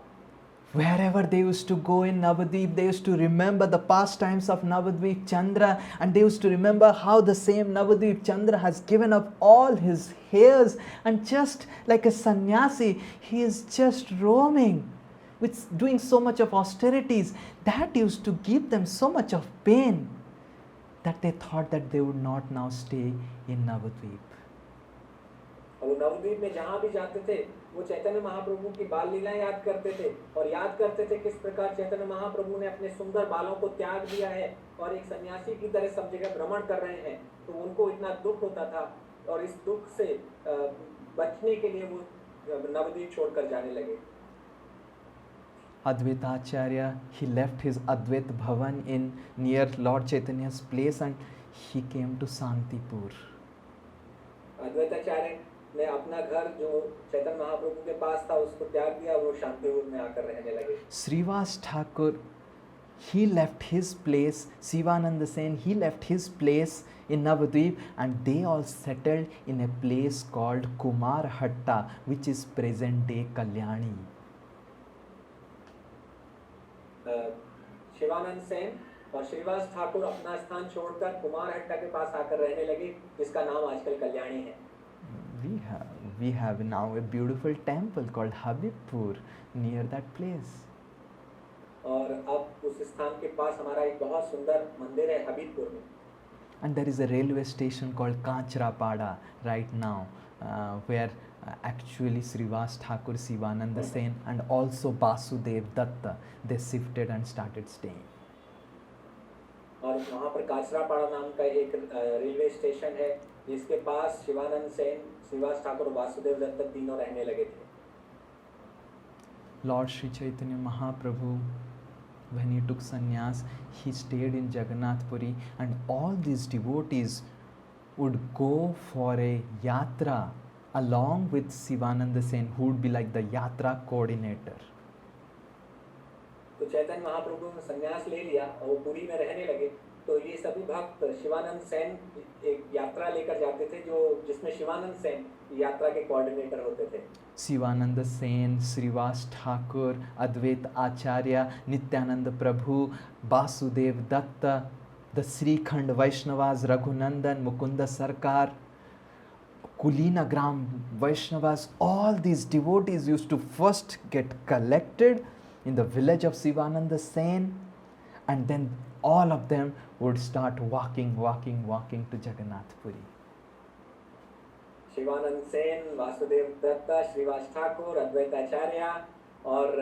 Wherever they used to go in Navadvip, they used to remember the pastimes of Navadvip Chandra, and they used to remember how the same Navadvip Chandra has given up all his hairs, and just like a sannyasi, he is just roaming, with doing so much of austerities. That used to give them so much of pain that they thought that they would not now stay in Navadvip. और वो नवद्वीप में जहाँ भी जाते थे वो चैतन्य महाप्रभु की बाल लीलाएं याद करते थे और याद करते थे किस प्रकार चैतन्य महाप्रभु ने अपने सुंदर बालों को त्याग दिया है और एक सन्यासी की तरह सब जगह भ्रमण कर रहे हैं तो उनको इतना दुख होता था और इस दुख से बचने के लिए वो नवद्वीप छोड़कर जाने लगे Advaita Acharya, he left his Advait Bhavan in near Lord Chaitanya's place and he came to Santipur. Advaitacharya ने अपना घर जो चैतन्य महाप्रभु के पास था उसको त्याग दिया वो शांतिपुर में आकर रहने लगे Srivas Thakur, he left his place, Sivananda Sen, he left his place in Navadvip and they all settled in a place called Kumar Hatta, which is present day Kalyani. Shivanand Sen और श्रीवास ठाकुर अपना स्थान छोड़कर कुमार हट्टा के पास आकर रहने लगे जिसका नाम आजकल कल्याणी है We have now a beautiful temple called Habibpur near that place. और अब उस स्थान के पास हमारा एक बहुत सुंदर मंदिर है हबीबपुर में And there is a railway station called Kachrapada right now where actually Srivas Thakur, Sivananda Sen and also Basudev Datta, they shifted and started staying. और वहाँ पर काचरापाड़ा नाम का एक रेलवे स्टेशन है जिसके पास शिवानंद सेन, श्रीवास ठाकुर और वासुदेव दत्त तीनों रहने लगे थे Lord Sri Chaitanya Mahaprabhu, when he took sannyas, he stayed in Jagannath Puri and all these devotees would go for a yatra along with Sivananda Sen, who would be like the yatra coordinator. तो चैतन्य महाप्रभु ने संन्यास ले लिया और वो पुरी में रहने लगे तो ये सभी भक्त शिवानंद सेन एक यात्रा लेकर जाते थे जो जिसमें शिवानंद सेन यात्रा के कोऑर्डिनेटर होते थे Sivananda Sen, Srivas Thakur, Advait Acharya, Nityananda Prabhu, Basudev Datta, the Srikhand Vaishnavas, Raghunandan, Mukunda Sarkar, Kulina Gram Vaishnavas, all these devotees used to first get collected in the village of Sivananda Sen and then all of them would start walking to Jagannath Puri. Shivanand Sen, Vasudev Dutta, Shrivas Thakur, Advaitacharya और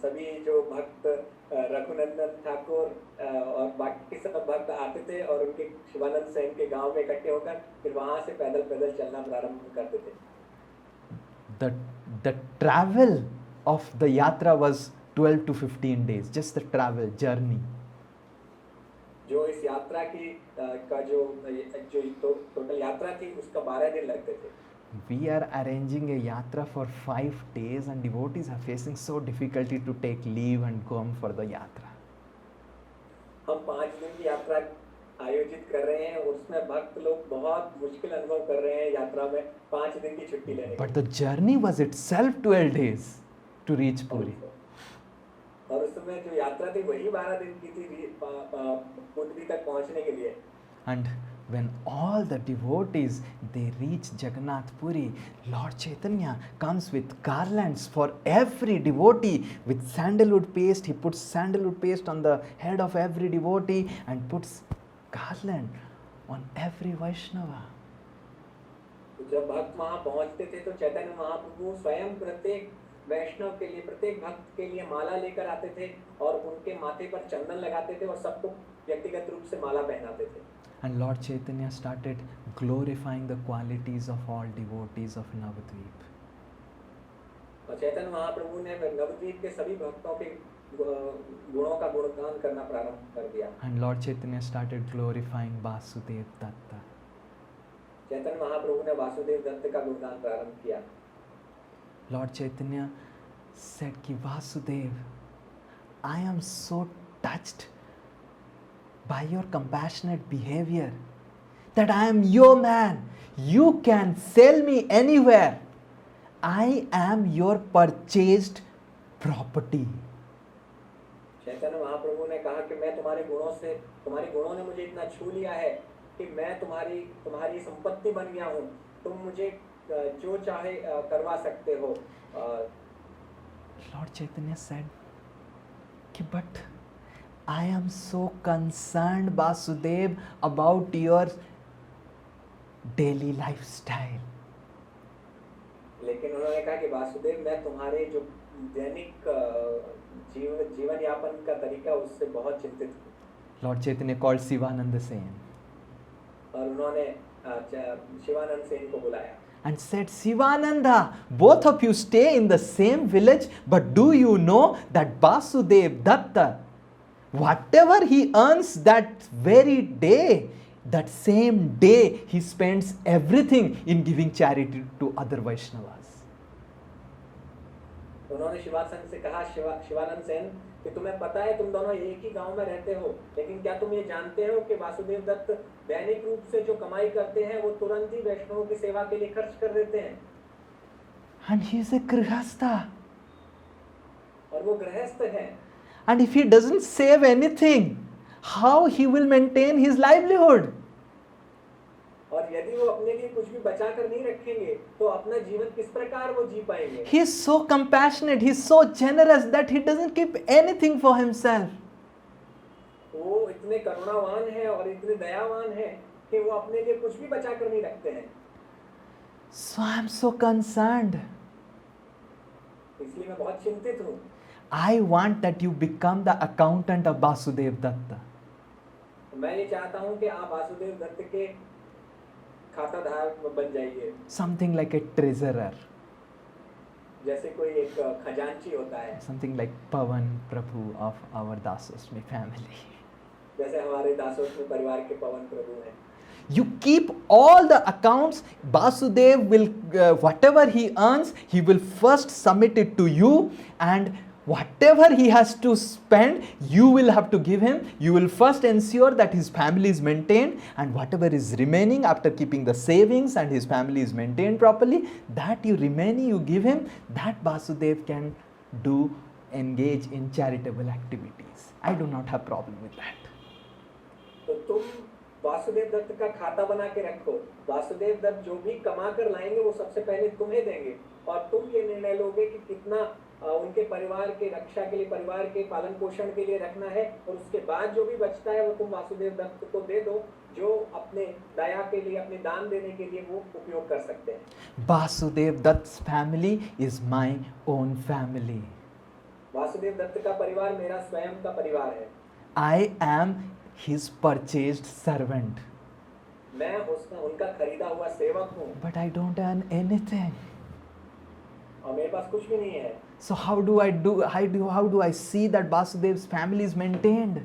सभी जो भक्त रघुनंदन ठाकुर और बाकी सब भक्त आते थे और उनके शिवानंद सेन के गांव में इकट्ठे होकर फिर वहां से पैदल पैदल चलना प्रारंभ करते थे The travel of the yatra was 12 to 15 days, just the travel journey. जो इस यात्रा की का जो टोटल यात्रा थी उसका 12 दिन लगते थे We are arranging a yatra for 5 days and devotees are facing so difficulty to take leave and come for the yatra. हम 5 दिन की यात्रा आयोजित कर रहे हैं, उसमें भक्त लोग बहुत मुश्किल अनुभव कर रहे हैं यात्रा में 5 दिन की छुट्टी लेने But के the journey was itself 12 days to reach और Puri. और उस समय जो यात्रा थी वही 12 दिन की थी पुरी तक पहुंचने के लिए। And when all the devotees they reach Jagannath Puri, Lord Chaitanya comes with garlands for every devotee with sandalwood paste. He puts sandalwood paste on the head of every devotee and puts garland on every Vaishnava. तो जब भक्त वहां पहुंचते थे तो चैतन्य महाप्रभु स्वयं प्रत्येक वैष्णव के लिए, प्रत्येक भक्त के लिए माला लेकर आते थे और उनके माथे पर चंदन लगाते थे और सबको व्यक्तिगत रूप से माला पहनाते थे। And Lord Chaitanya started glorifying the qualities of all devotees of Navadvip. और चैतन्य महाप्रभु ने नवद्वीप के सभी भक्तों के गुणों का गुणगान करना प्रारंभ कर दिया। And Lord Chaitanya started glorifying Vasudev Datta. Chaitanya Mahaprabhu ने वासुदेव दत्त का गुणगान प्रारंभ किया। Lord Chaitanya said कि Vasudev, I am so touched by your compassionate behavior that I am your man. You can sell me anywhere. I am your purchased property. Chaitanya Mahaprabhu ने कहा कि मैं तुम्हारे गुणों ने मुझे इतना छू लिया है कि मैं तुम्हारी संपत्ति बन गया हूँ। तुम मुझे जो चाहे करवा सकते हो। Lord Chaitanya said कि but I am so concerned Vasudev about your daily lifestyle. लेकिन उन्होंने कहा कि वासुदेव मैं तुम्हारे जो दैनिक जीवन यापन का तरीका उससे बहुत चिंतित हूँ। Lord Chaitanya called Sivananda Sen और उन्होंने शिवानंद सेन को बुलाया and said, Sivananda, both of you stay in the same village, but do you know that Vasudev Datta, whatever he earns that very day, that same day he spends everything in giving charity to other Vaishnavas. उन्होंने शिवानंद से कहा, शिवानंद सेन कि तुम्हें पता है तुम दोनों एक ही गांव में रहते हो, लेकिन क्या तुम ये जानते हो कि वासुदेव दत्त दैनिक रूप से जो कमाई करते हैं वो तुरंत ही वैष्णवों की सेवा के लिए खर्च कर देते हैं। And he is a grihastha. और वो गृहस्थ है। And if he doesn't save anything, how he will maintain his livelihood? और यदि वो अपने लिए कुछ भी बचा कर नहीं रखेंगे तो अपना जीवन किस प्रकार वो जी पाएंगे? He is so compassionate, he is so generous that he doesn't keep anything for himself. वो इतने करुणावान है और इतने दयावान है कि वो अपने लिए कुछ भी बचा कर नहीं रखते हैं। So I am so concerned. इसलिए मैं बहुत चिंतित हूँ। I want that you become the accountant of Vasudev Datta. मैं ये चाहता हूँ कि आप वासुदेव दत्त के खाताधार बन जाइए। Something like a treasurer. जैसे कोई एक खजांची होता है। Something like Pavan Prabhu of our Dasosmi family. जैसे हमारे दासोस्मी परिवार के पवन प्रभु हैं। You keep all the accounts. Vasudev will, whatever he earns, he will first submit it to you, and whatever he has to spend, you will have to give him. You will first ensure that his family is maintained, and whatever is remaining after keeping the savings and his family is maintained properly, that you give him, that Vasudev can engage in charitable activities. I do not have problem with that. तो तुम वासुदेव दत्त का खाता बना के रखो। वासुदेव दत्त जो भी कमा कर लाएंगे वो सबसे पहले तुम्हें देंगे और तुम ये निर्णय लोगे कि कितना उनके परिवार के रक्षा के लिए, परिवार के पालन पोषण के लिए रखना है, और उसके बाद जो भी बचता है वो तुम वासुदेव दत्त को दे दो, जो अपने दया के लिए, अपने दान देने के लिए वो उपयोग कर सकते हैं। Vasudev Datt's family is my own family. Vasudev Dutt का परिवार मेरा स्वयं का परिवार है। I am his purchased servant. मैं उनका खरीदा हुआ सेवक हूँ। But I don't earn anything. और मेरे पास कुछ भी नहीं है। So how do I see that Vasudev's family is maintained?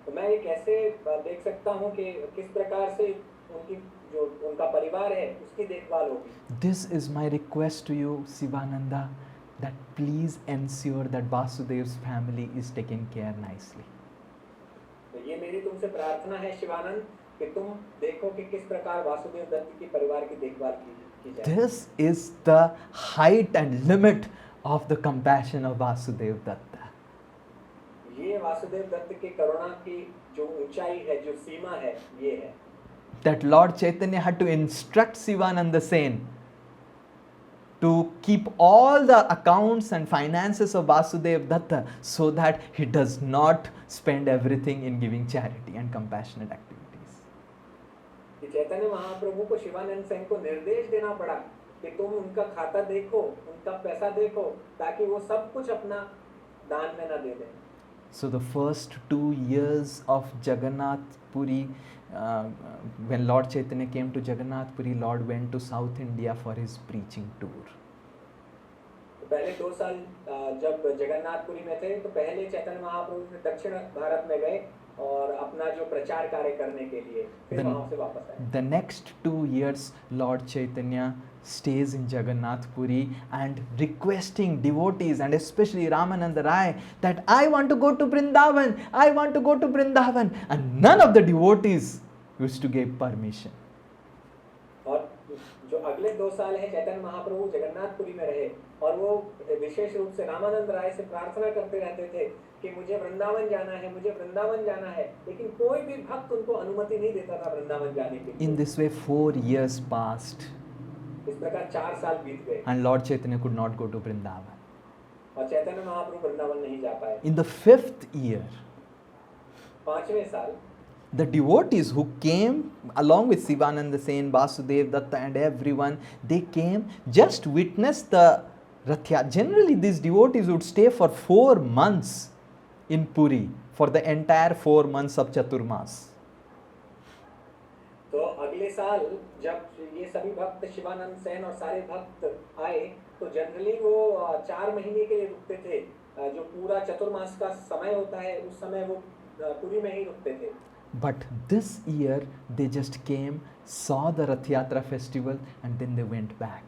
तो मैं ये कैसे देख सकता हूँ कि किस प्रकार से उनका परिवार है उसकी देखभाल होगी? This is my request to you, Sivananda, that please ensure that Vasudev's family is taken care nicely. ये मेरी तुमसे प्रार्थना है शिवानंद कि तुम देखो कि किस प्रकार वासुदेव दत्त की परिवार की देखभाल की जाए। This is the height and limit of the compassion of Vasudev Datta. ये वासुदेव दत्त की करुणा की जो ऊंचाई है, जो सीमा है, ये है That Lord Chaitanya had to instruct Sivananda Sen to keep all the accounts and finances of Vasudev Datta so that he does not spend everything in giving charity and compassionate activities. कि चैतन्य महाप्रभु को शिवानंद सेन को निर्देश देना पड़ा कि तुम उनका खाता देखो, उनका पैसा देखो, ताकि वो सब कुछ अपना दान में ना दे दें। So the first 2 years of Jagannath Puri, when Lord Chaitanya came to Jagannath Puri, Lord went to South India for his preaching tour. तो पहले 2 साल जब जगन्नाथपुरी में थे, तो पहले चैतन्य महाप्रभु दक्षिण भारत में गए और अपना जो प्रचार कार्य करने के लिए फिर वहां से वापस आए। The next 2 years, Lord Chaitanya stays in Jagannath Puri and requesting devotees and especially Ramananda Rai that I want to go to Vrindavan, I want to go to Vrindavan, and none of the devotees used to give permission. और जो अगले 2 साल है चैतन्य महाप्रभु जगन्नाथपुरी में रहे और वो विशेष रूप से रामानंद राय से प्रार्थना करते रहते थे कि मुझे वृंदावन जाना है, मुझे वृंदावन जाना है, लेकिन कोई भी भक्त उनको अनुमति नहीं देता था वृंदावन जाने के लिए। In this way 4 years passed इस प्रकार 4 साल बीत गए and Lord Chaitanya could not go to Vrindavan. और चैतन्य महाप्रभु वृंदावन नहीं जा पाए। In the 5th year, 5वें साल the devotees who came along with Sivananda Sen, Vasudev Datta and everyone, they came just witness the Rath Yatra. Generally these devotees would stay for 4 months in Puri for the entire 4 months of Chaturmas. तो अगले साल जब ये सभी भक्त शिवानंद सेन और सारे भक्त आए तो जनरली वो 4 महीने के लिए रुकते थे। जो पूरा चतुर्मास का समय होता है उस समय वो पुरी में ही रुकते थे। But this year they just came, saw the Rath Yatra festival and then they went back.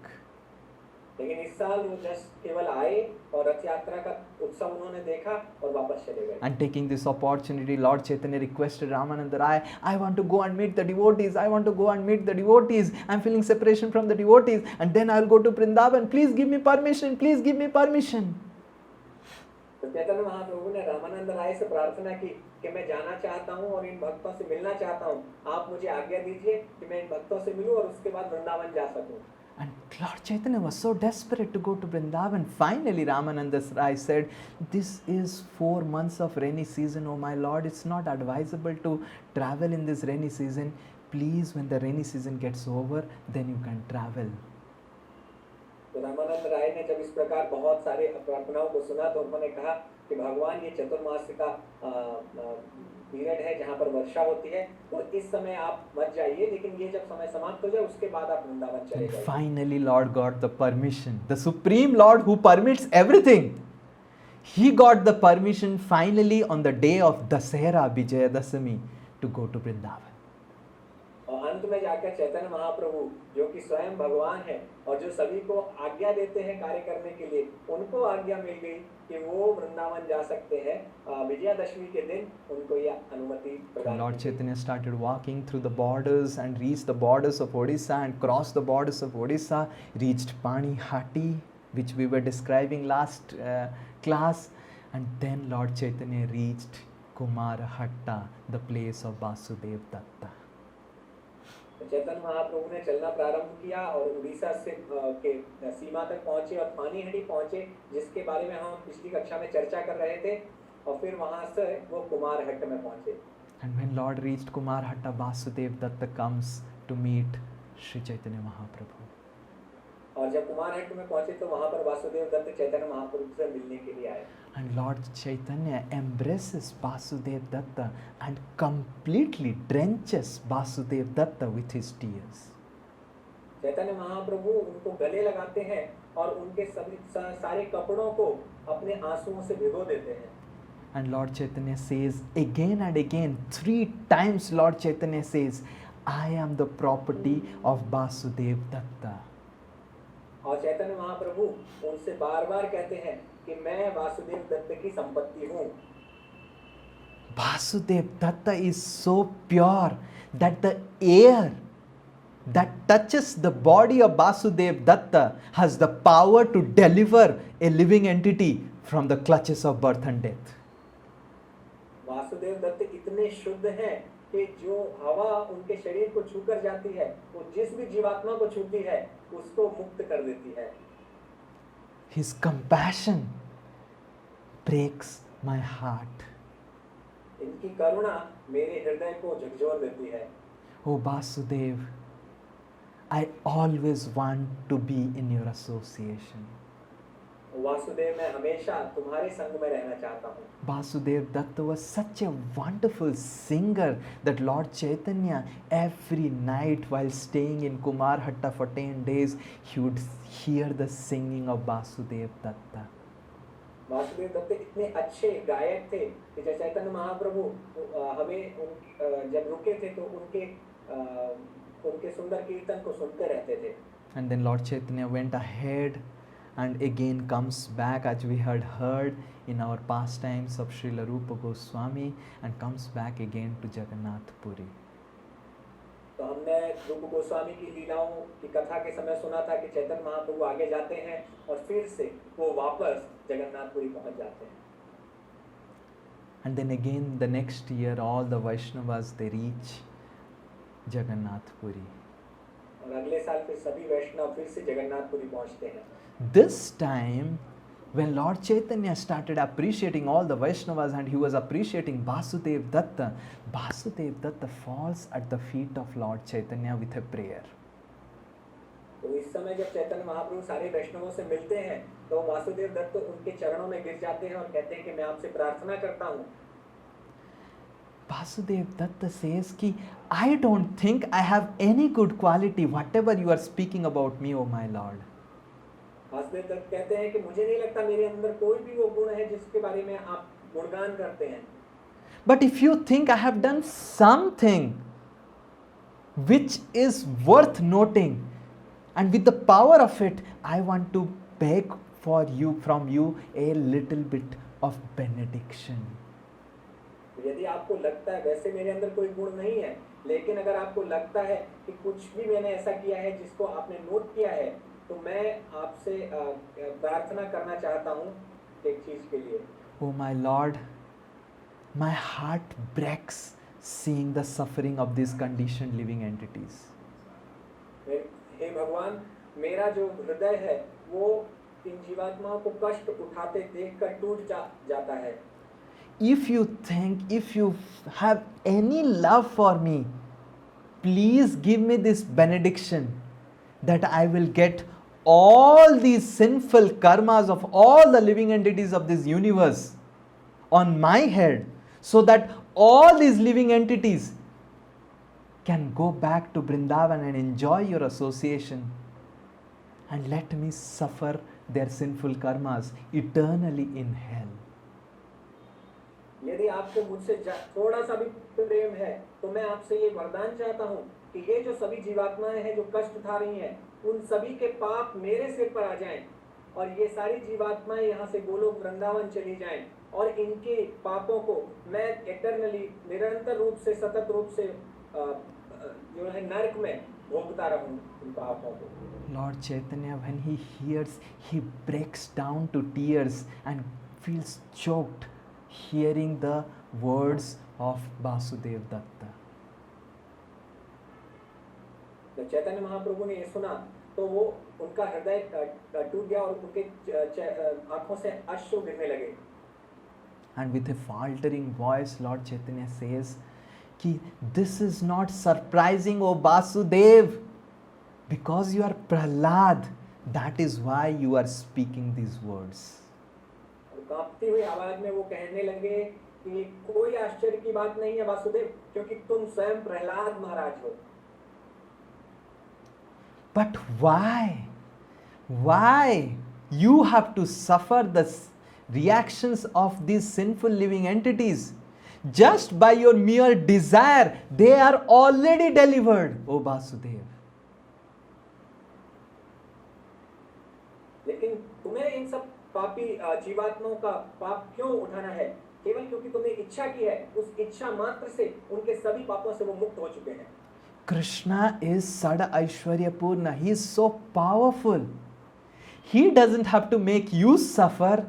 लेकिन इस साल वो जस्ट केवल आए और रथ यात्रा का उत्सव उन्होंने देखा और वापस चले गए। And taking this opportunity, Lord Chaitanya requested Ramananda Rai, I want to go and meet the devotees, I want to go and meet the devotees, I'm feeling separation from the devotees and then I'll go to Vrindavan, please give me permission, please give me permission. तो चैतन्य महाप्रभु ने रामानंद राय से प्रार्थना की कि मैं जाना चाहता हूँ और इन भक्तों से मिलना चाहता हूँ, आप मुझे आज्ञा दीजिए कि मैं इन भक्तों से मिलूं और उसके बाद वृंदावन जा सकूं। And Lord Chaitanya was so desperate to go to Vrindavan. Finally, Ramananda Rai said, this is 4 months of rainy season, oh my Lord, it's not advisable to travel in this rainy season. Please, when the rainy season gets over, then you can travel. तो रामानंद राय ने जब इस प्रकार बहुत सारे प्रार्थनाओं को सुना तो उन्होंने कहा कि भगवान ये चतुर्मास का पीरियड है जहाँ पर वर्षा होती है, तो इस समय आप मत जाइए, लेकिन ये जब समय समाप्त हो जाए उसके बाद आप वृंदावन चले जाइए। Finally, Lord got the permission. The Supreme Lord who permits everything. He got the permission finally on the day of Dasahara Vijayadashami to go to Vrindavan. और अंत में जाकर चैतन्य महाप्रभु जो कि स्वयं भगवान है और जो सभी को आज्ञा देते हैं कार्य करने के लिए, उनको आज्ञा मिल गई कि वो वृंदावन जा सकते हैं। विजयादशमी के दिन उनको यह अनुमति प्रदान। Lord Chaitanya started walking through the borders and reached the borders of Odisha and crossed the borders of Odisha, reached Panihati, which we were describing last class, and then Lord Chaitanya reached Kumarahatta, the place of Vasudev Datta. Chaitanya Mahaprabhu ने चलना प्रारंभ किया और उड़ीसा से के सीमा तक पहुंचे और पानीहटी पहुंचे, जिसके बारे में हम पिछली कक्षा में चर्चा कर रहे थे, और फिर वहां से वो कुमारहट्ट में पहुंचे। And when Lord reached Kumarhatta, Vasudev Datta comes to meet Sri Chaitanya Mahaprabhu. और जब कुमारहट्ट में पहुंचे तो वहां पर वासुदेव दत्त चैतन्य महाप्रभु से मिलने के लिए आए। And Lord Chaitanya embraces Vasudev Datta and completely drenches Vasudev Datta with his tears. Chaitanya Mahaprabhu उनको गले लगाते हैं और उनके सभी सारे कपड़ों को अपने आंसुओं से भिगो देते हैं। And Lord Chaitanya says again and again, 3 times Lord Chaitanya says, I am the property of Vasudev Datta. और चैतन्य महाप्रभु उनसे बार-बार कहते हैं कि मैं वासुदेव दत्त की संपत्ति हूँ। Vasudev Datta is so pure that the air that touches the body of Vasudev Datta has the power to deliver a living entity from the clutches of birth and death. Vasudev Dutt इतने शुद्ध हैं कि जो हवा उनके शरीर को छूकर जाती है वो जिस भी जीवात्मा को छूती है उसको मुक्त कर देती है. His compassion breaks my heart. इनकी करुणा मेरे हृदय को झकझोर देती है. Oh Vasudev, I always want to be in your association. Vasudev मैं हमेशा तुम्हारे संग में रहना चाहता हूँ. Vasudev Datta was such a wonderful singer that Lord Chaitanya, every night while staying in Kumarhatta for 10 days, he would hear the singing of Vasudev Datta. Vasudev Dutt इतने अच्छे गायक थे कि जब चैतन्य महाप्रभु हमें जब रुके थे तो उनके सुंदर कीर्तन को सुनते रहते थे. And then Lord Chaitanya went ahead and again comes back, as we had heard in our pastimes of Srila Rupa Goswami, and comes back again to Jagannath Puri. तो हमने रूप गोस्वामी की लीलाओं की कथा के समय सुना था कि चैतन्य महाप्रभु आगे जाते हैं और फिर से वो वापस जगन्नाथपुरी पहुंच जाते हैं. And then again the next year all the Vaishnavas, they reach Jagannath Puri. और अगले साल फिर सभी वैष्णव फिर से जगन्नाथपुरी पहुंचते हैं. This time when Lord Chaitanya started appreciating all the Vaishnavas and he was appreciating Vasudev Datta, Vasudev Datta falls at the feet of Lord Chaitanya with a prayer. तो इस समय जब चैतन्य महाप्रभु सारे वैष्णवों से मिलते हैं तो वासुदेव दत्त उनके चरणों में गिर जाते हैं और कहते हैं कि मैं आपसे प्रार्थना करता हूँ. Vasudev Datta says कि I don't think I have any good quality whatever you are speaking about me, O my Lord. Vasudev Dutt कहते हैं कि मुझे नहीं लगता मेरे अंदर कोई भी वो गुण है जिसके बारे में आप गुणगान करते हैं. But if you think I have done something which is worth noting, and with the power of it, I want to beg from you a little bit of benediction. यदि आपको लगता है वैसे मेरे अंदर कोई गुण नहीं है, लेकिन अगर आपको लगता है कि कुछ भी मैंने ऐसा किया है जिसको आपने नोट किया है, तो मैं आपसे प्रार्थना करना चाहता हूँ एक चीज के लिए. Oh my Lord, my heart breaks seeing the suffering of these conditioned living entities. हे भगवान, मेरा जो हृदय है वो इन जीवात्माओं को कष्ट उठाते देखकर टूट जाता है. If you have any love for me, please give me this benediction that I will get all these sinful karmas of all the living entities of this universe on my head, so that all these living entities can go back to Vrindavan and enjoy your association, and let me suffer their sinful karmas eternally in hell. यदि आपको मुझसे थोड़ा सा भी प्रेम है तो मैं आपसे ये वरदान चाहता हूँ कि ये जो सभी जीवात्माएं हैं जो कष्ट उठा रही हैं, उन सभी के पाप मेरे सिर पर आ जाएं और ये सारी जीवात्माएं यहाँ से गोलोक वृंदावन चली जाएं और इनके पापों को मैं इटर्नली निरंतर रूप से सतत रूप से जो है नरक में भोगता रहूं इन पापों को. Lord Chaitanya, when he hears, he breaks down to tears and feels choked hearing the words of Vasudev Datta. जब चैतन्य महाप्रभु ने ये सुना तो वो उनका हृदय टूट गया और उनके आंखों से अश्रु गिरने लगे. And with a faltering voice, Lord Chaitanya says कि this is not surprising, O Vasudev, because you are Prahlad, that is why you are speaking these words. कांपती हुई आवाज में वो कहने लगे कि कोई आश्चर्य की बात नहीं है वासुदेव, क्योंकि तुम स्वयं प्रहलाद महाराज हो. But why? Why you have to suffer the reactions of these sinful living entities? Just by your mere desire, they are already delivered, O Vasudev. लेकिन तुम्हें इन सब पापी जीवात्माओं का पाप क्यों उठाना है? केवल क्योंकि तुमने इच्छा की है, उस इच्छा मात्र से उनके सभी पापों से वो मुक्त हो चुके हैं। Krishna is Sada Aishwarya Purna. He is so powerful. He doesn't have to make you suffer.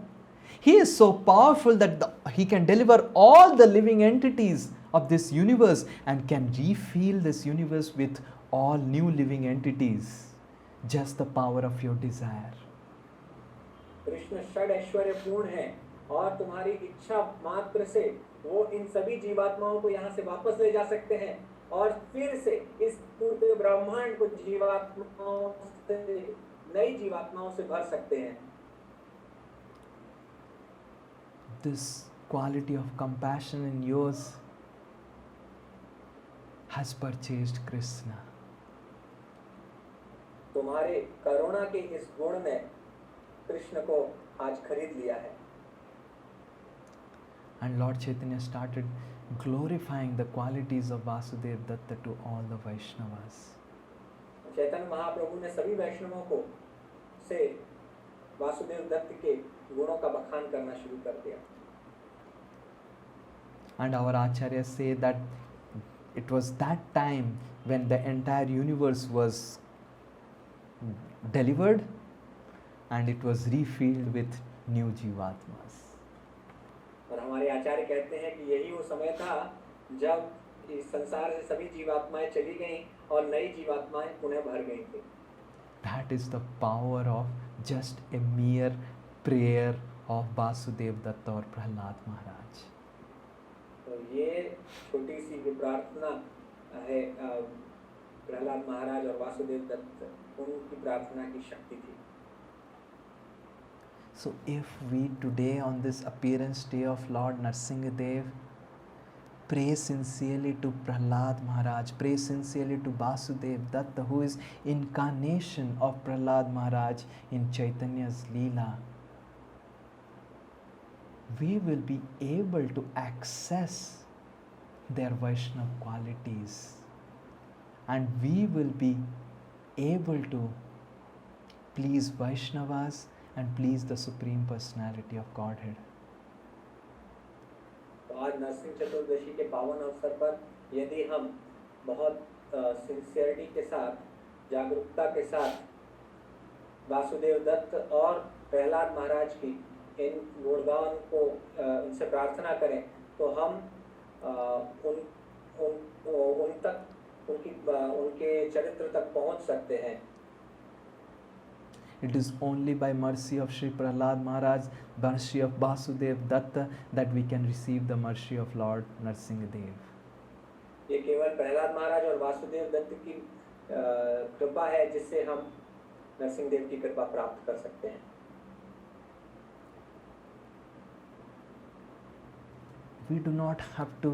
He is so powerful that he can deliver all the living entities of this universe and can refill this universe with all new living entities. Just the power of your desire. Krishna षड ऐश्वर्य पूर्ण है और तुम्हारी इच्छा मात्र से वो इन सभी जीवात्माओं को यहाँ से वापस ले जा सकते हैं और फिर से इस पूरे ब्रह्मांड को जीवात्माओं से, नई जीवात्माओं से भर सकते हैं। This quality of compassion in yours has purchased Krishna. तुम्हारे करुणा के इस गुण ने कृष्ण को आज खरीद लिया है। And Lord Chaitanya started glorifying the qualities of Vasudev Datta to all the Vaishnavas. Chaitanya Mahaprabhu ने सभी वैष्णवों को से वासुदेव दत्त के गुणों का बखान करना शुरू कर दिया। And our acharyas say that it was that time when the entire universe was delivered and it was refilled with new jivatmas. और हमारे आचार्य कहते हैं कि यही वो समय था जब इस संसार से सभी जीवात्माएं चली गईं और नई जीवात्माएं पुनः भर गई थी। That is the power of just a mere prayer of Vasudev Datta or Prahlad Maharaj. तो ये छोटी सी जो प्रार्थना है प्रहलाद महाराज और वासुदेव दत्त उनकी प्रार्थना की शक्ति थी। So if we today on this appearance day of Lord Narsingadev pray sincerely to Prahlad Maharaj, pray sincerely to Vasudev Datta who is incarnation of Prahlad Maharaj in Chaitanya's Leela, we will be able to access their Vaishnava qualities and we will be able to please Vaishnavas and please the Supreme Personality of Godhead. तो आज नरसिंह चतुर्दशी के पावन अवसर पर यदि हम बहुत sincerity के साथ, जागरूकता के साथ वासुदेव दत्त और प्रहलाद महाराज की इन गुणगान को उनसे प्रार्थना करें तो हम उन तक उनके चरित्र तक पहुंच सकते हैं। It is only by mercy of Sri Prahlad Maharaj, mercy of Vasudev Datta that we can receive the mercy of Lord Narsingadev. ये केवल प्रहलाद महाराज और वासुदेव दत्त की कृपा है जिससे हम नरसिंहदेव की कृपा प्राप्त कर सकते हैं। We do not have to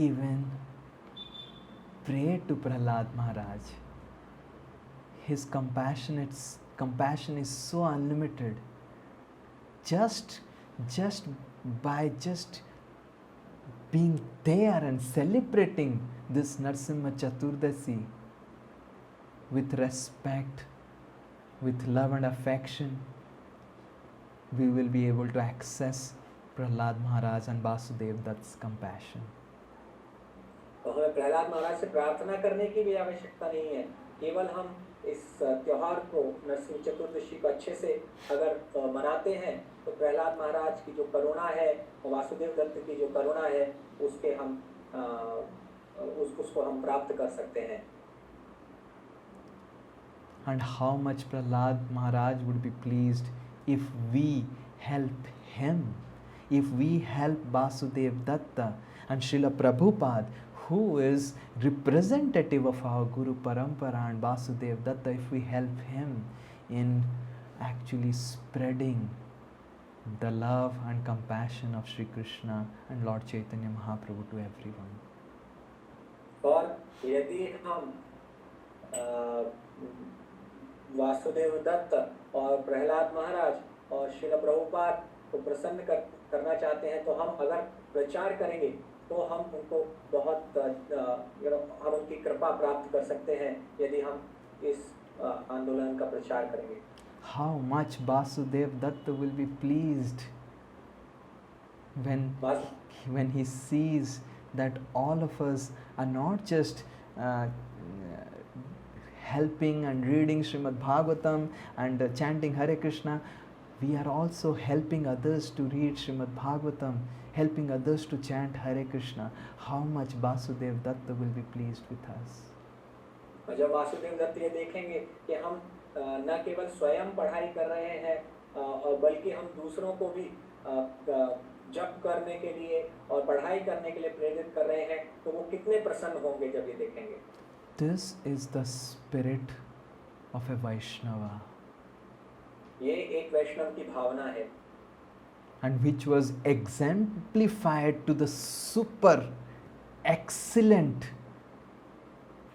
even pray to Prahlad Maharaj. His compassion is so unlimited. Just by being there and celebrating this Narsimha Chaturdasi with respect, with love and affection, we will be able to access Prahlad Maharaj and Vasudev Datt's compassion. तो हमें प्रहलाद महाराज से प्रार्थना करने की भी आवश्यकता नहीं है। केवल हम इस त्योहार को नरसिंह चतुर्दशी को अच्छे से अगर मनाते हैं तो प्रहलाद महाराज की जो करुणा है और वासुदेव दत्त की जो करुणा है उसके हम उसको हम प्राप्त कर सकते हैं। And how much Prahlad Maharaj would be pleased if we help him, if we help Vasudev Datta and Srila Prabhupada, who is representative of our Guru Parampara and Vasudev Datta, if we help him in actually spreading the love and compassion of Sri Krishna and Lord Chaitanya Mahaprabhu to everyone. और यदि हम वासुदेव दत्त और प्रहलाद महाराज और श्रील प्रभुपाद को प्रसन्न करना चाहते हैं तो हम अगर प्रचार करेंगे तो हम उनको बहुत हम उनकी कृपा प्राप्त कर सकते हैं यदि हम इस आंदोलन का प्रचार करेंगे। How much Vasudev Datta will be pleased when वास- when he sees that all of us are not just helping and reading Srimad Bhagavatam and chanting Hare Krishna, we are also helping others to read Srimad Bhagavatam, helping others to chant Hare Krishna. How much Basudev Datta will be pleased with us. और जब वासुदेव दत्त ये देखेंगे कि हम न केवल स्वयं पढ़ाई कर रहे हैं और बल्कि हम दूसरों को भी जप करने के लिए और पढ़ाई करने के लिए प्रेरित कर रहे हैं, तो वो कितने प्रसन्न होंगे जब ये देखेंगे. This is the spirit of a Vaishnava, ये एक वैष्णव की भावना है and which was exemplified to the super excellent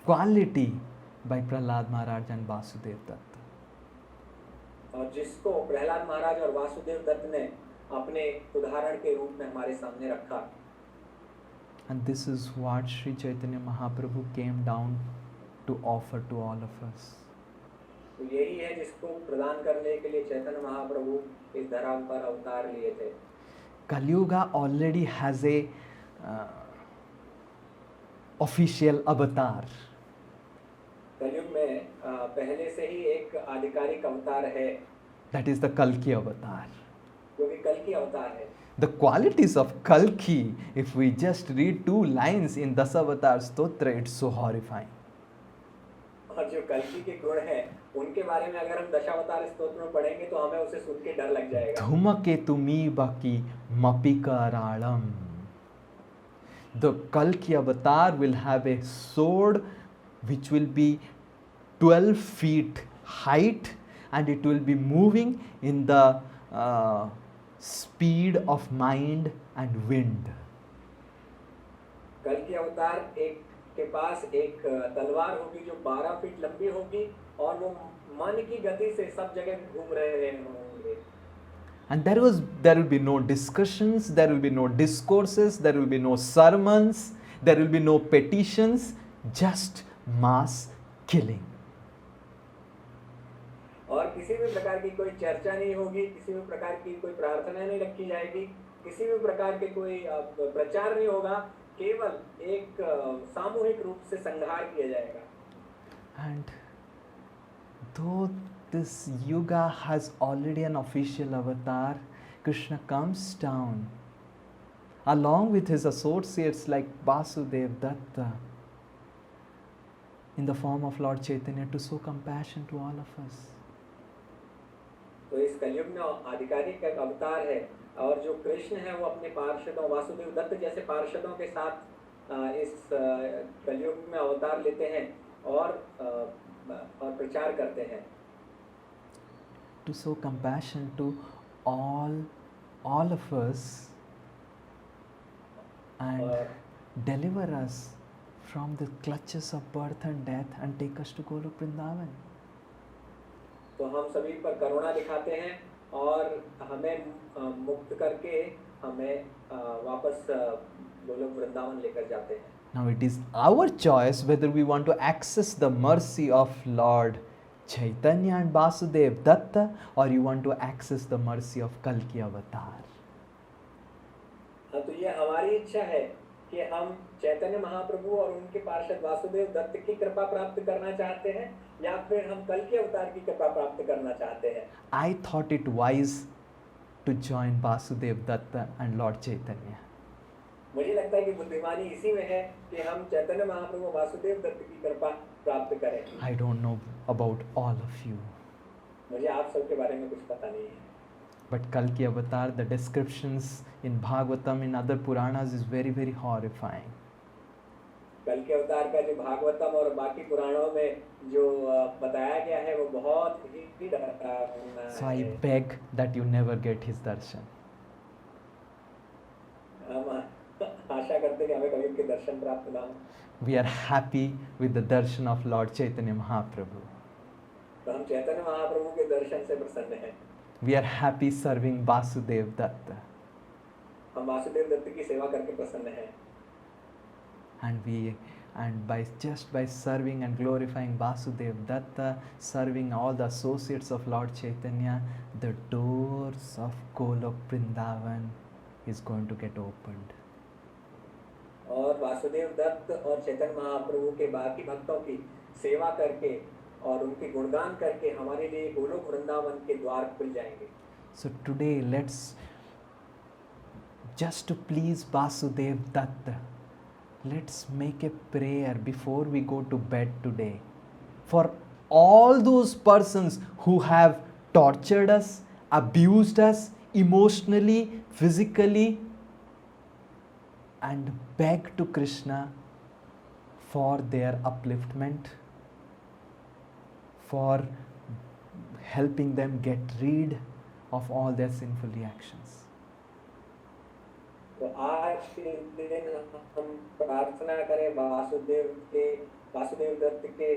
quality by Prahlad Maharaj and Vasudev Datta. और जिसको प्रहलाद महाराज और वासुदेव दत्त ने अपने उदाहरण के रूप में हमारे सामने रखा. And this is what Sri Chaitanya Mahaprabhu came down to offer to all of us. तो यही है जिसको प्रदान करने के लिए चैतन्य महाप्रभु इस धरा पर अवतार लिए थे. Kali Yuga already has a official avatar. कलयुग में पहले से ही एक आधिकारिक अवतार है, That is the Kalki avatar. जो कि कल की अवतार है. The qualities of Kalki, if we just read 2 lines in Dasavatar Stotra, it's so horrifying. और जो कल्कि के गुण हैं उनके बारे में अगर हम दशावतार स्तोत्र में पढ़ेंगे तो हमें उसे सुन के डर लग जाएगा. Dhumaketumi baki mapikaralam. The Kalki avatar will have a sword which will be 12 feet height, and it will be moving in the speed of mind and wind. कल की अवतार एक के पास एक तलवार होगी जो 12 फीट लंबी होगी और वो मन की गति से सब जगह घूम रहे होंगे. And there will be no discussions, there will be no discourses, there will be no sermons, there will be no petitions, just mass killing. और किसी भी प्रकार की कोई चर्चा नहीं होगी, किसी भी प्रकार की कोई प्रार्थना नहीं रखी जाएगी, किसी भी प्रकार के कोई प्रचार नहीं होगा, केवल एक सामूहिक रूप से संहार किया जाएगा. And though this yuga has already an official avatar, Krishna comes down along with his associates like Vasudev Datta in the form of Lord Chaitanya to show compassion to all of us. तो इस कलयुग में आधिकारिक एक अवतार है और जो कृष्ण है वो अपने पार्षदों वासुदेव दत्त जैसे पार्षदों के साथ इस कलयुग में अवतार लेते हैं और प्रचार करते हैं. To show compassion to all of us and deliver us from the clutches of birth and death and take us to Golok Vrindavan. तो हम सभी पर करुणा दिखाते हैं और हमें मुक्त करके हमें वापस गोलोक वृंदावन लेकर जाते हैं. Now it is our choice whether we want to access the mercy of Lord Chaitanya and Vasudev Datta, or you want to access the mercy of Kalki Avatar. तो ये हमारी इच्छा है कि हम चैतन्य महाप्रभु और उनके पार्षद वासुदेव दत्त की कृपा प्राप्त करना चाहते हैं या फिर हम कल के अवतार की कृपा प्राप्त करना चाहते हैं. I thought it wise to join Vasudev Datta and Lord Chaitanya. मुझे लगता है कि बुद्धिमानी इसी में है कि हम चैतन्य महाप्रभु वासुदेव दत्त की कृपा प्राप्त करें. I don't know about all of you, मुझे आप सबके बारे में कुछ पता नहीं है. but Kalki Avatar, the descriptions in Bhagavatam, in other Puranas is very, very horrifying. कल के अवतार का जो भागवतम और बाकी पुराणों में जो बताया गया है वो बहुत ही डरावना So I है. beg that you never get his darshan. हम आशा करते हैं कि हमें कभी उनके दर्शन प्राप्त ना हो. We are happy with the darshan of Lord Chaitanya Mahaprabhu. तो हम चैतन्य महाप्रभु के दर्शन से प्रसन्न हैं. We are happy serving Vasudev Datta. हम वासुदेव दत्त की सेवा करके प्रसन्न हैं. And by serving and glorifying Vasudev Datta, serving all the associates of Lord Chaitanya, the doors of Golok Vrindavan is going to get opened. और वासुदेव दत्त और चैतन्य महाप्रभु के बाकी भक्तों की सेवा करके और उनके गुणगान करके हमारे लिए गोलोक वृंदावन के द्वार खुल जाएंगे. So today let's, just to please Vasudev Datta, let's make a prayer before we go to bed today for all those persons who have tortured us, abused us emotionally, physically, and beg to Krishna for their upliftment, for helping them get rid of all their sinful reactions. तो आज के दिन हम प्रार्थना करें वासुदेव दत्त के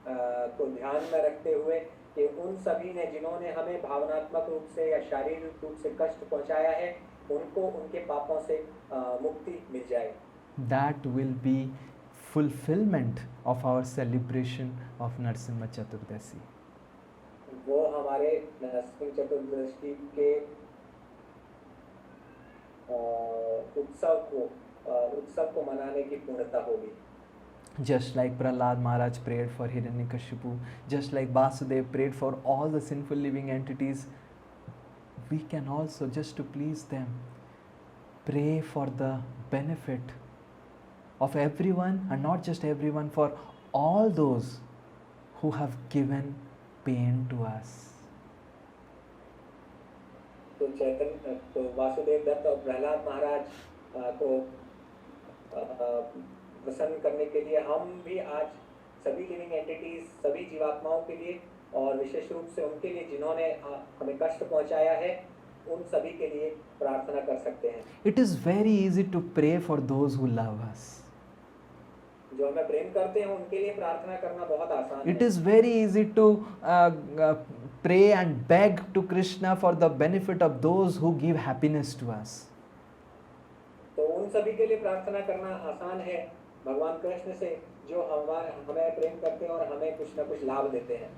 को ध्यान में रखते हुए कि उन सभी ने जिन्होंने हमें भावनात्मक रूप से या शारीरिक रूप से कष्ट पहुंचाया है, उनको उनके पापों से मुक्ति मिल जाए. That will be fulfillment of our celebration of Narsimha Chaturdasi. वो हमारे नरसिंह चतुर्दशी के उत्सव को मनाने की पूर्णता होगी. Just like Prahlad Maharaj prayed for Hiranyakashipu, just like Vasudev prayed for all the sinful living entities, we can also, just to please them, pray for the benefit of everyone, and not just everyone, for all those who have given pain to us. तो वासुदेव दत्त और प्रहलाद महाराज को प्रसन्न करने के लिए हम भी आज सभी लिविंग एंटिटीज, सभी जीवात्माओं के लिए और विशेष रूप से उनके लिए जिन्होंने हमें कष्ट पहुंचाया है, उन सभी के लिए प्रार्थना कर सकते हैं. It is very easy to pray for those who love us. जो हमें प्रेम करते हैं उनके लिए प्रार्थना करना बहुत आसान है. It is very easy to pray and beg to Krishna for the benefit of those who give happiness to us. तो उन सभी के लिए प्रार्थना करना आसान है भगवान कृष्ण से, जो हमें प्रेम करते हैं और हमें कुछ ना कुछ लाभ देते हैं.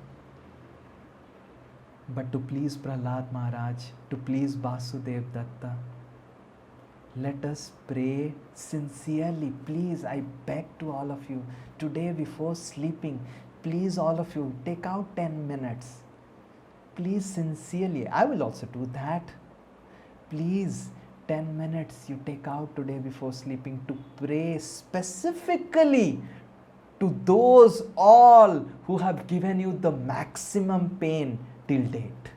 But to please Prahlad Maharaj, to please Vasudev Datta, let us pray sincerely. Please, I beg to all of you, today before sleeping, please all of you, take out 10 minutes. Please, sincerely, I will also do that. Please, 10 minutes you take out today before sleeping to pray specifically to those all who have given you the maximum pain till date.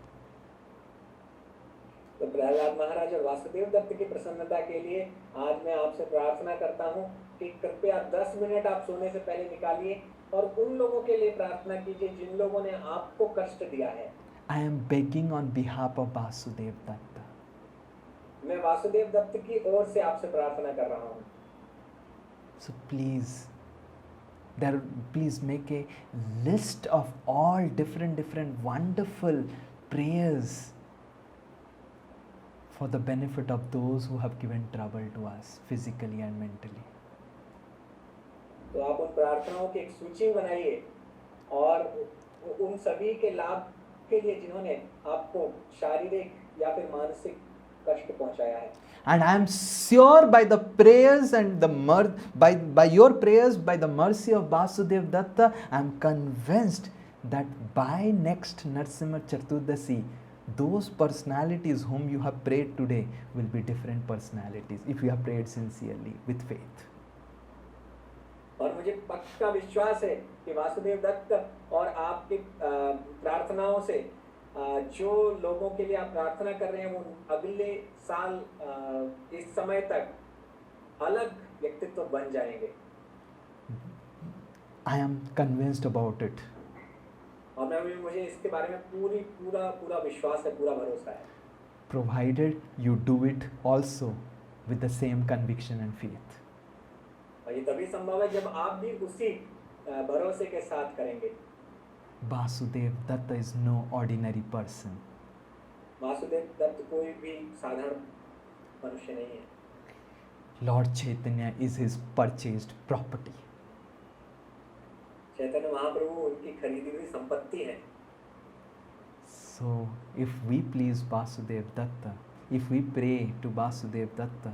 तो प्रहलाद महाराज और वासुदेव दत्त की प्रसन्नता के लिए आज मैं आपसे प्रार्थना करता हूँ कि कृपया 10 मिनट आप सोने से पहले निकालिए और उन लोगों के लिए प्रार्थना कीजिए जिन लोगों ने आपको कष्ट दिया है. I am begging on behalf of Vasudev Datta. मैं वासुदेव दत्त की ओर से आपसे प्रार्थना कर रहा हूँ. So please make a list of all different wonderful prayers for the benefit of those who have given trouble to us physically and mentally. तो आप उन प्रार्थनाओं की एक सूची बनाइए और उन सभी के लाभ के लिए जिन्होंने आपको शारीरिक या फिर मानसिक कष्ट पहुंचाया है. And I am sure by the prayers and by your prayers, by the mercy of Vasudev Datta, I am convinced that by next Narsimha Chaturdasi, those personalities whom you have prayed today will be different personalities if you have prayed sincerely with faith. और मुझे पक्का विश्वास है कि वासुदेव दत्त और आपकी प्रार्थनाओं से जो लोगों के लिए आप प्रार्थना कर रहे हैं वो अगले साल इस समय तक अलग व्यक्तित्व बन जाएंगे. I am convinced about it. और मुझे इसके बारे में पूरा विश्वास है, पूरा भरोसा है. Provided you do it also with the same conviction and faith. और ये तभी संभव है जब आप भी उसी भरोसे के साथ करेंगे. Vasudev Datta is no ordinary person. Vasudev Dutt कोई भी साधारण मनुष्य नहीं है. Lord Chaitanya is his purchased property. Chaitanya Mahaprabhu उनकी खरीदी हुई संपत्ति है. So if we please Vasudev Datta, if we pray to Vasudev Datta,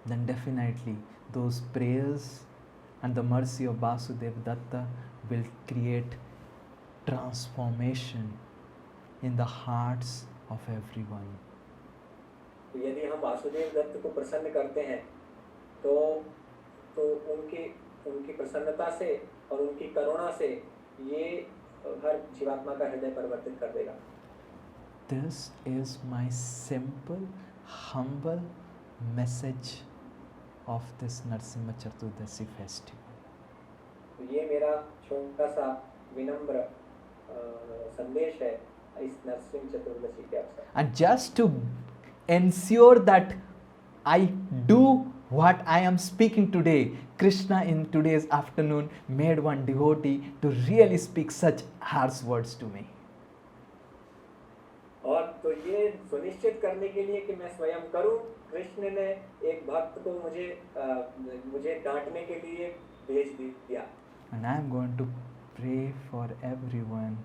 then definitely those prayers and the mercy of Vasudev Datta will create transformation in the hearts of everyone. तो यदि हम वासुदेव दत्त को प्रसन्न करते हैं तो उनकी उनकी प्रसन्नता से और उनकी करुणा से ये हर जीवात्मा का हृदय परिवर्तित कर देगा. This is my simple, humble message of this Narsimha Chaturdasi festival. तो ये मेरा छोटा सा विनम्र संदेश है इस नरसिंह चतुर्दशी के अवसर. And just to ensure that I do what I am speaking today, Krishna in today's afternoon made one devotee to really speak such harsh words to me. और तो ये सुनिश्चित करने के लिए कि मैं स्वयं करूं, कृष्ण ने एक भक्त को मुझे डांटने के लिए भेज दिया. And I am going to pray for everyone,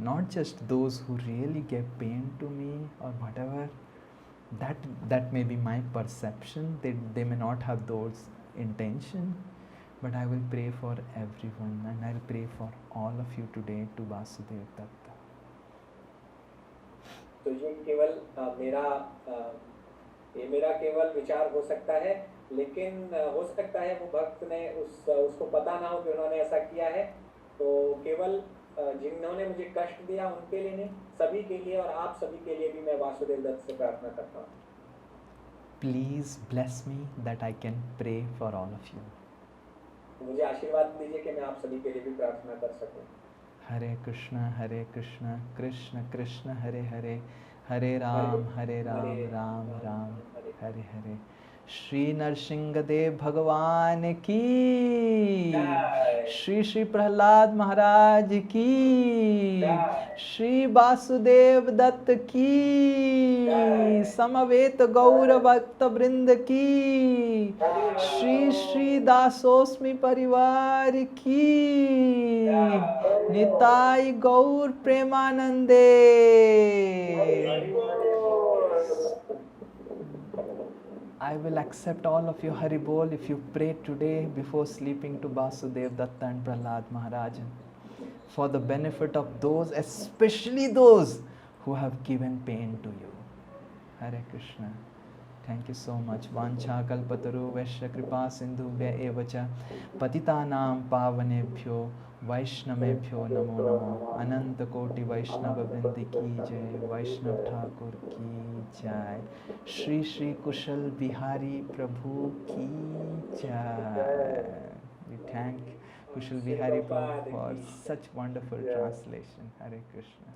not just those who really gave pain to me or whatever. That may be my perception. They may not have those intention, but I will pray for everyone, and I will pray for all of you today to Vasudev Datta. तो ये केवल मेरा केवल विचार हो सकता है, लेकिन हो सकता है वो भक्त ने उसको पता ना हो कि उन्होंने ऐसा किया है. तो केवल जिन्होंने मुझे कष्ट दिया उनके लिए नहीं, सभी के लिए और आप सभी के लिए भी मैं वासुदेव दत्त से प्रार्थना करता हूँ. Please bless me that I can pray for all of you. मुझे आशीर्वाद दीजिए कि मैं आप सभी के लिए भी प्रार्थना कर सकूं. Hare Krishna, Krishna Krishna, Hare Hare, Hare Ram, Ram Ram, Hare Hare. Shri Narasimhadeva भगवान की, श्री श्री प्रहलाद महाराज की, श्री वासुदेव दत्त की, समवेत गौर भक्त वृंद की, श्री श्री दासोस्मि परिवार की, निताई गौर प्रेमानंदे. I will accept all of you Hari Bol if you pray today before sleeping to Vasudev Datta and Prahlad Maharaj, for the benefit of those, especially those who have given pain to you. Hare Krishna. Thank you so much. Vancha kalpataru vaishya kripa sindhubhya evacha patitanam pavanebhyo वैष्णवेभ्यो नमो नमो. अनंत कोटि वैष्णव वृंद की जय. वैष्णव ठाकुर की जय. श्री श्री कुशल बिहारी प्रभु की जय. We thank Kushal Bihari Prabhu for such wonderful translation. Hare Krishna.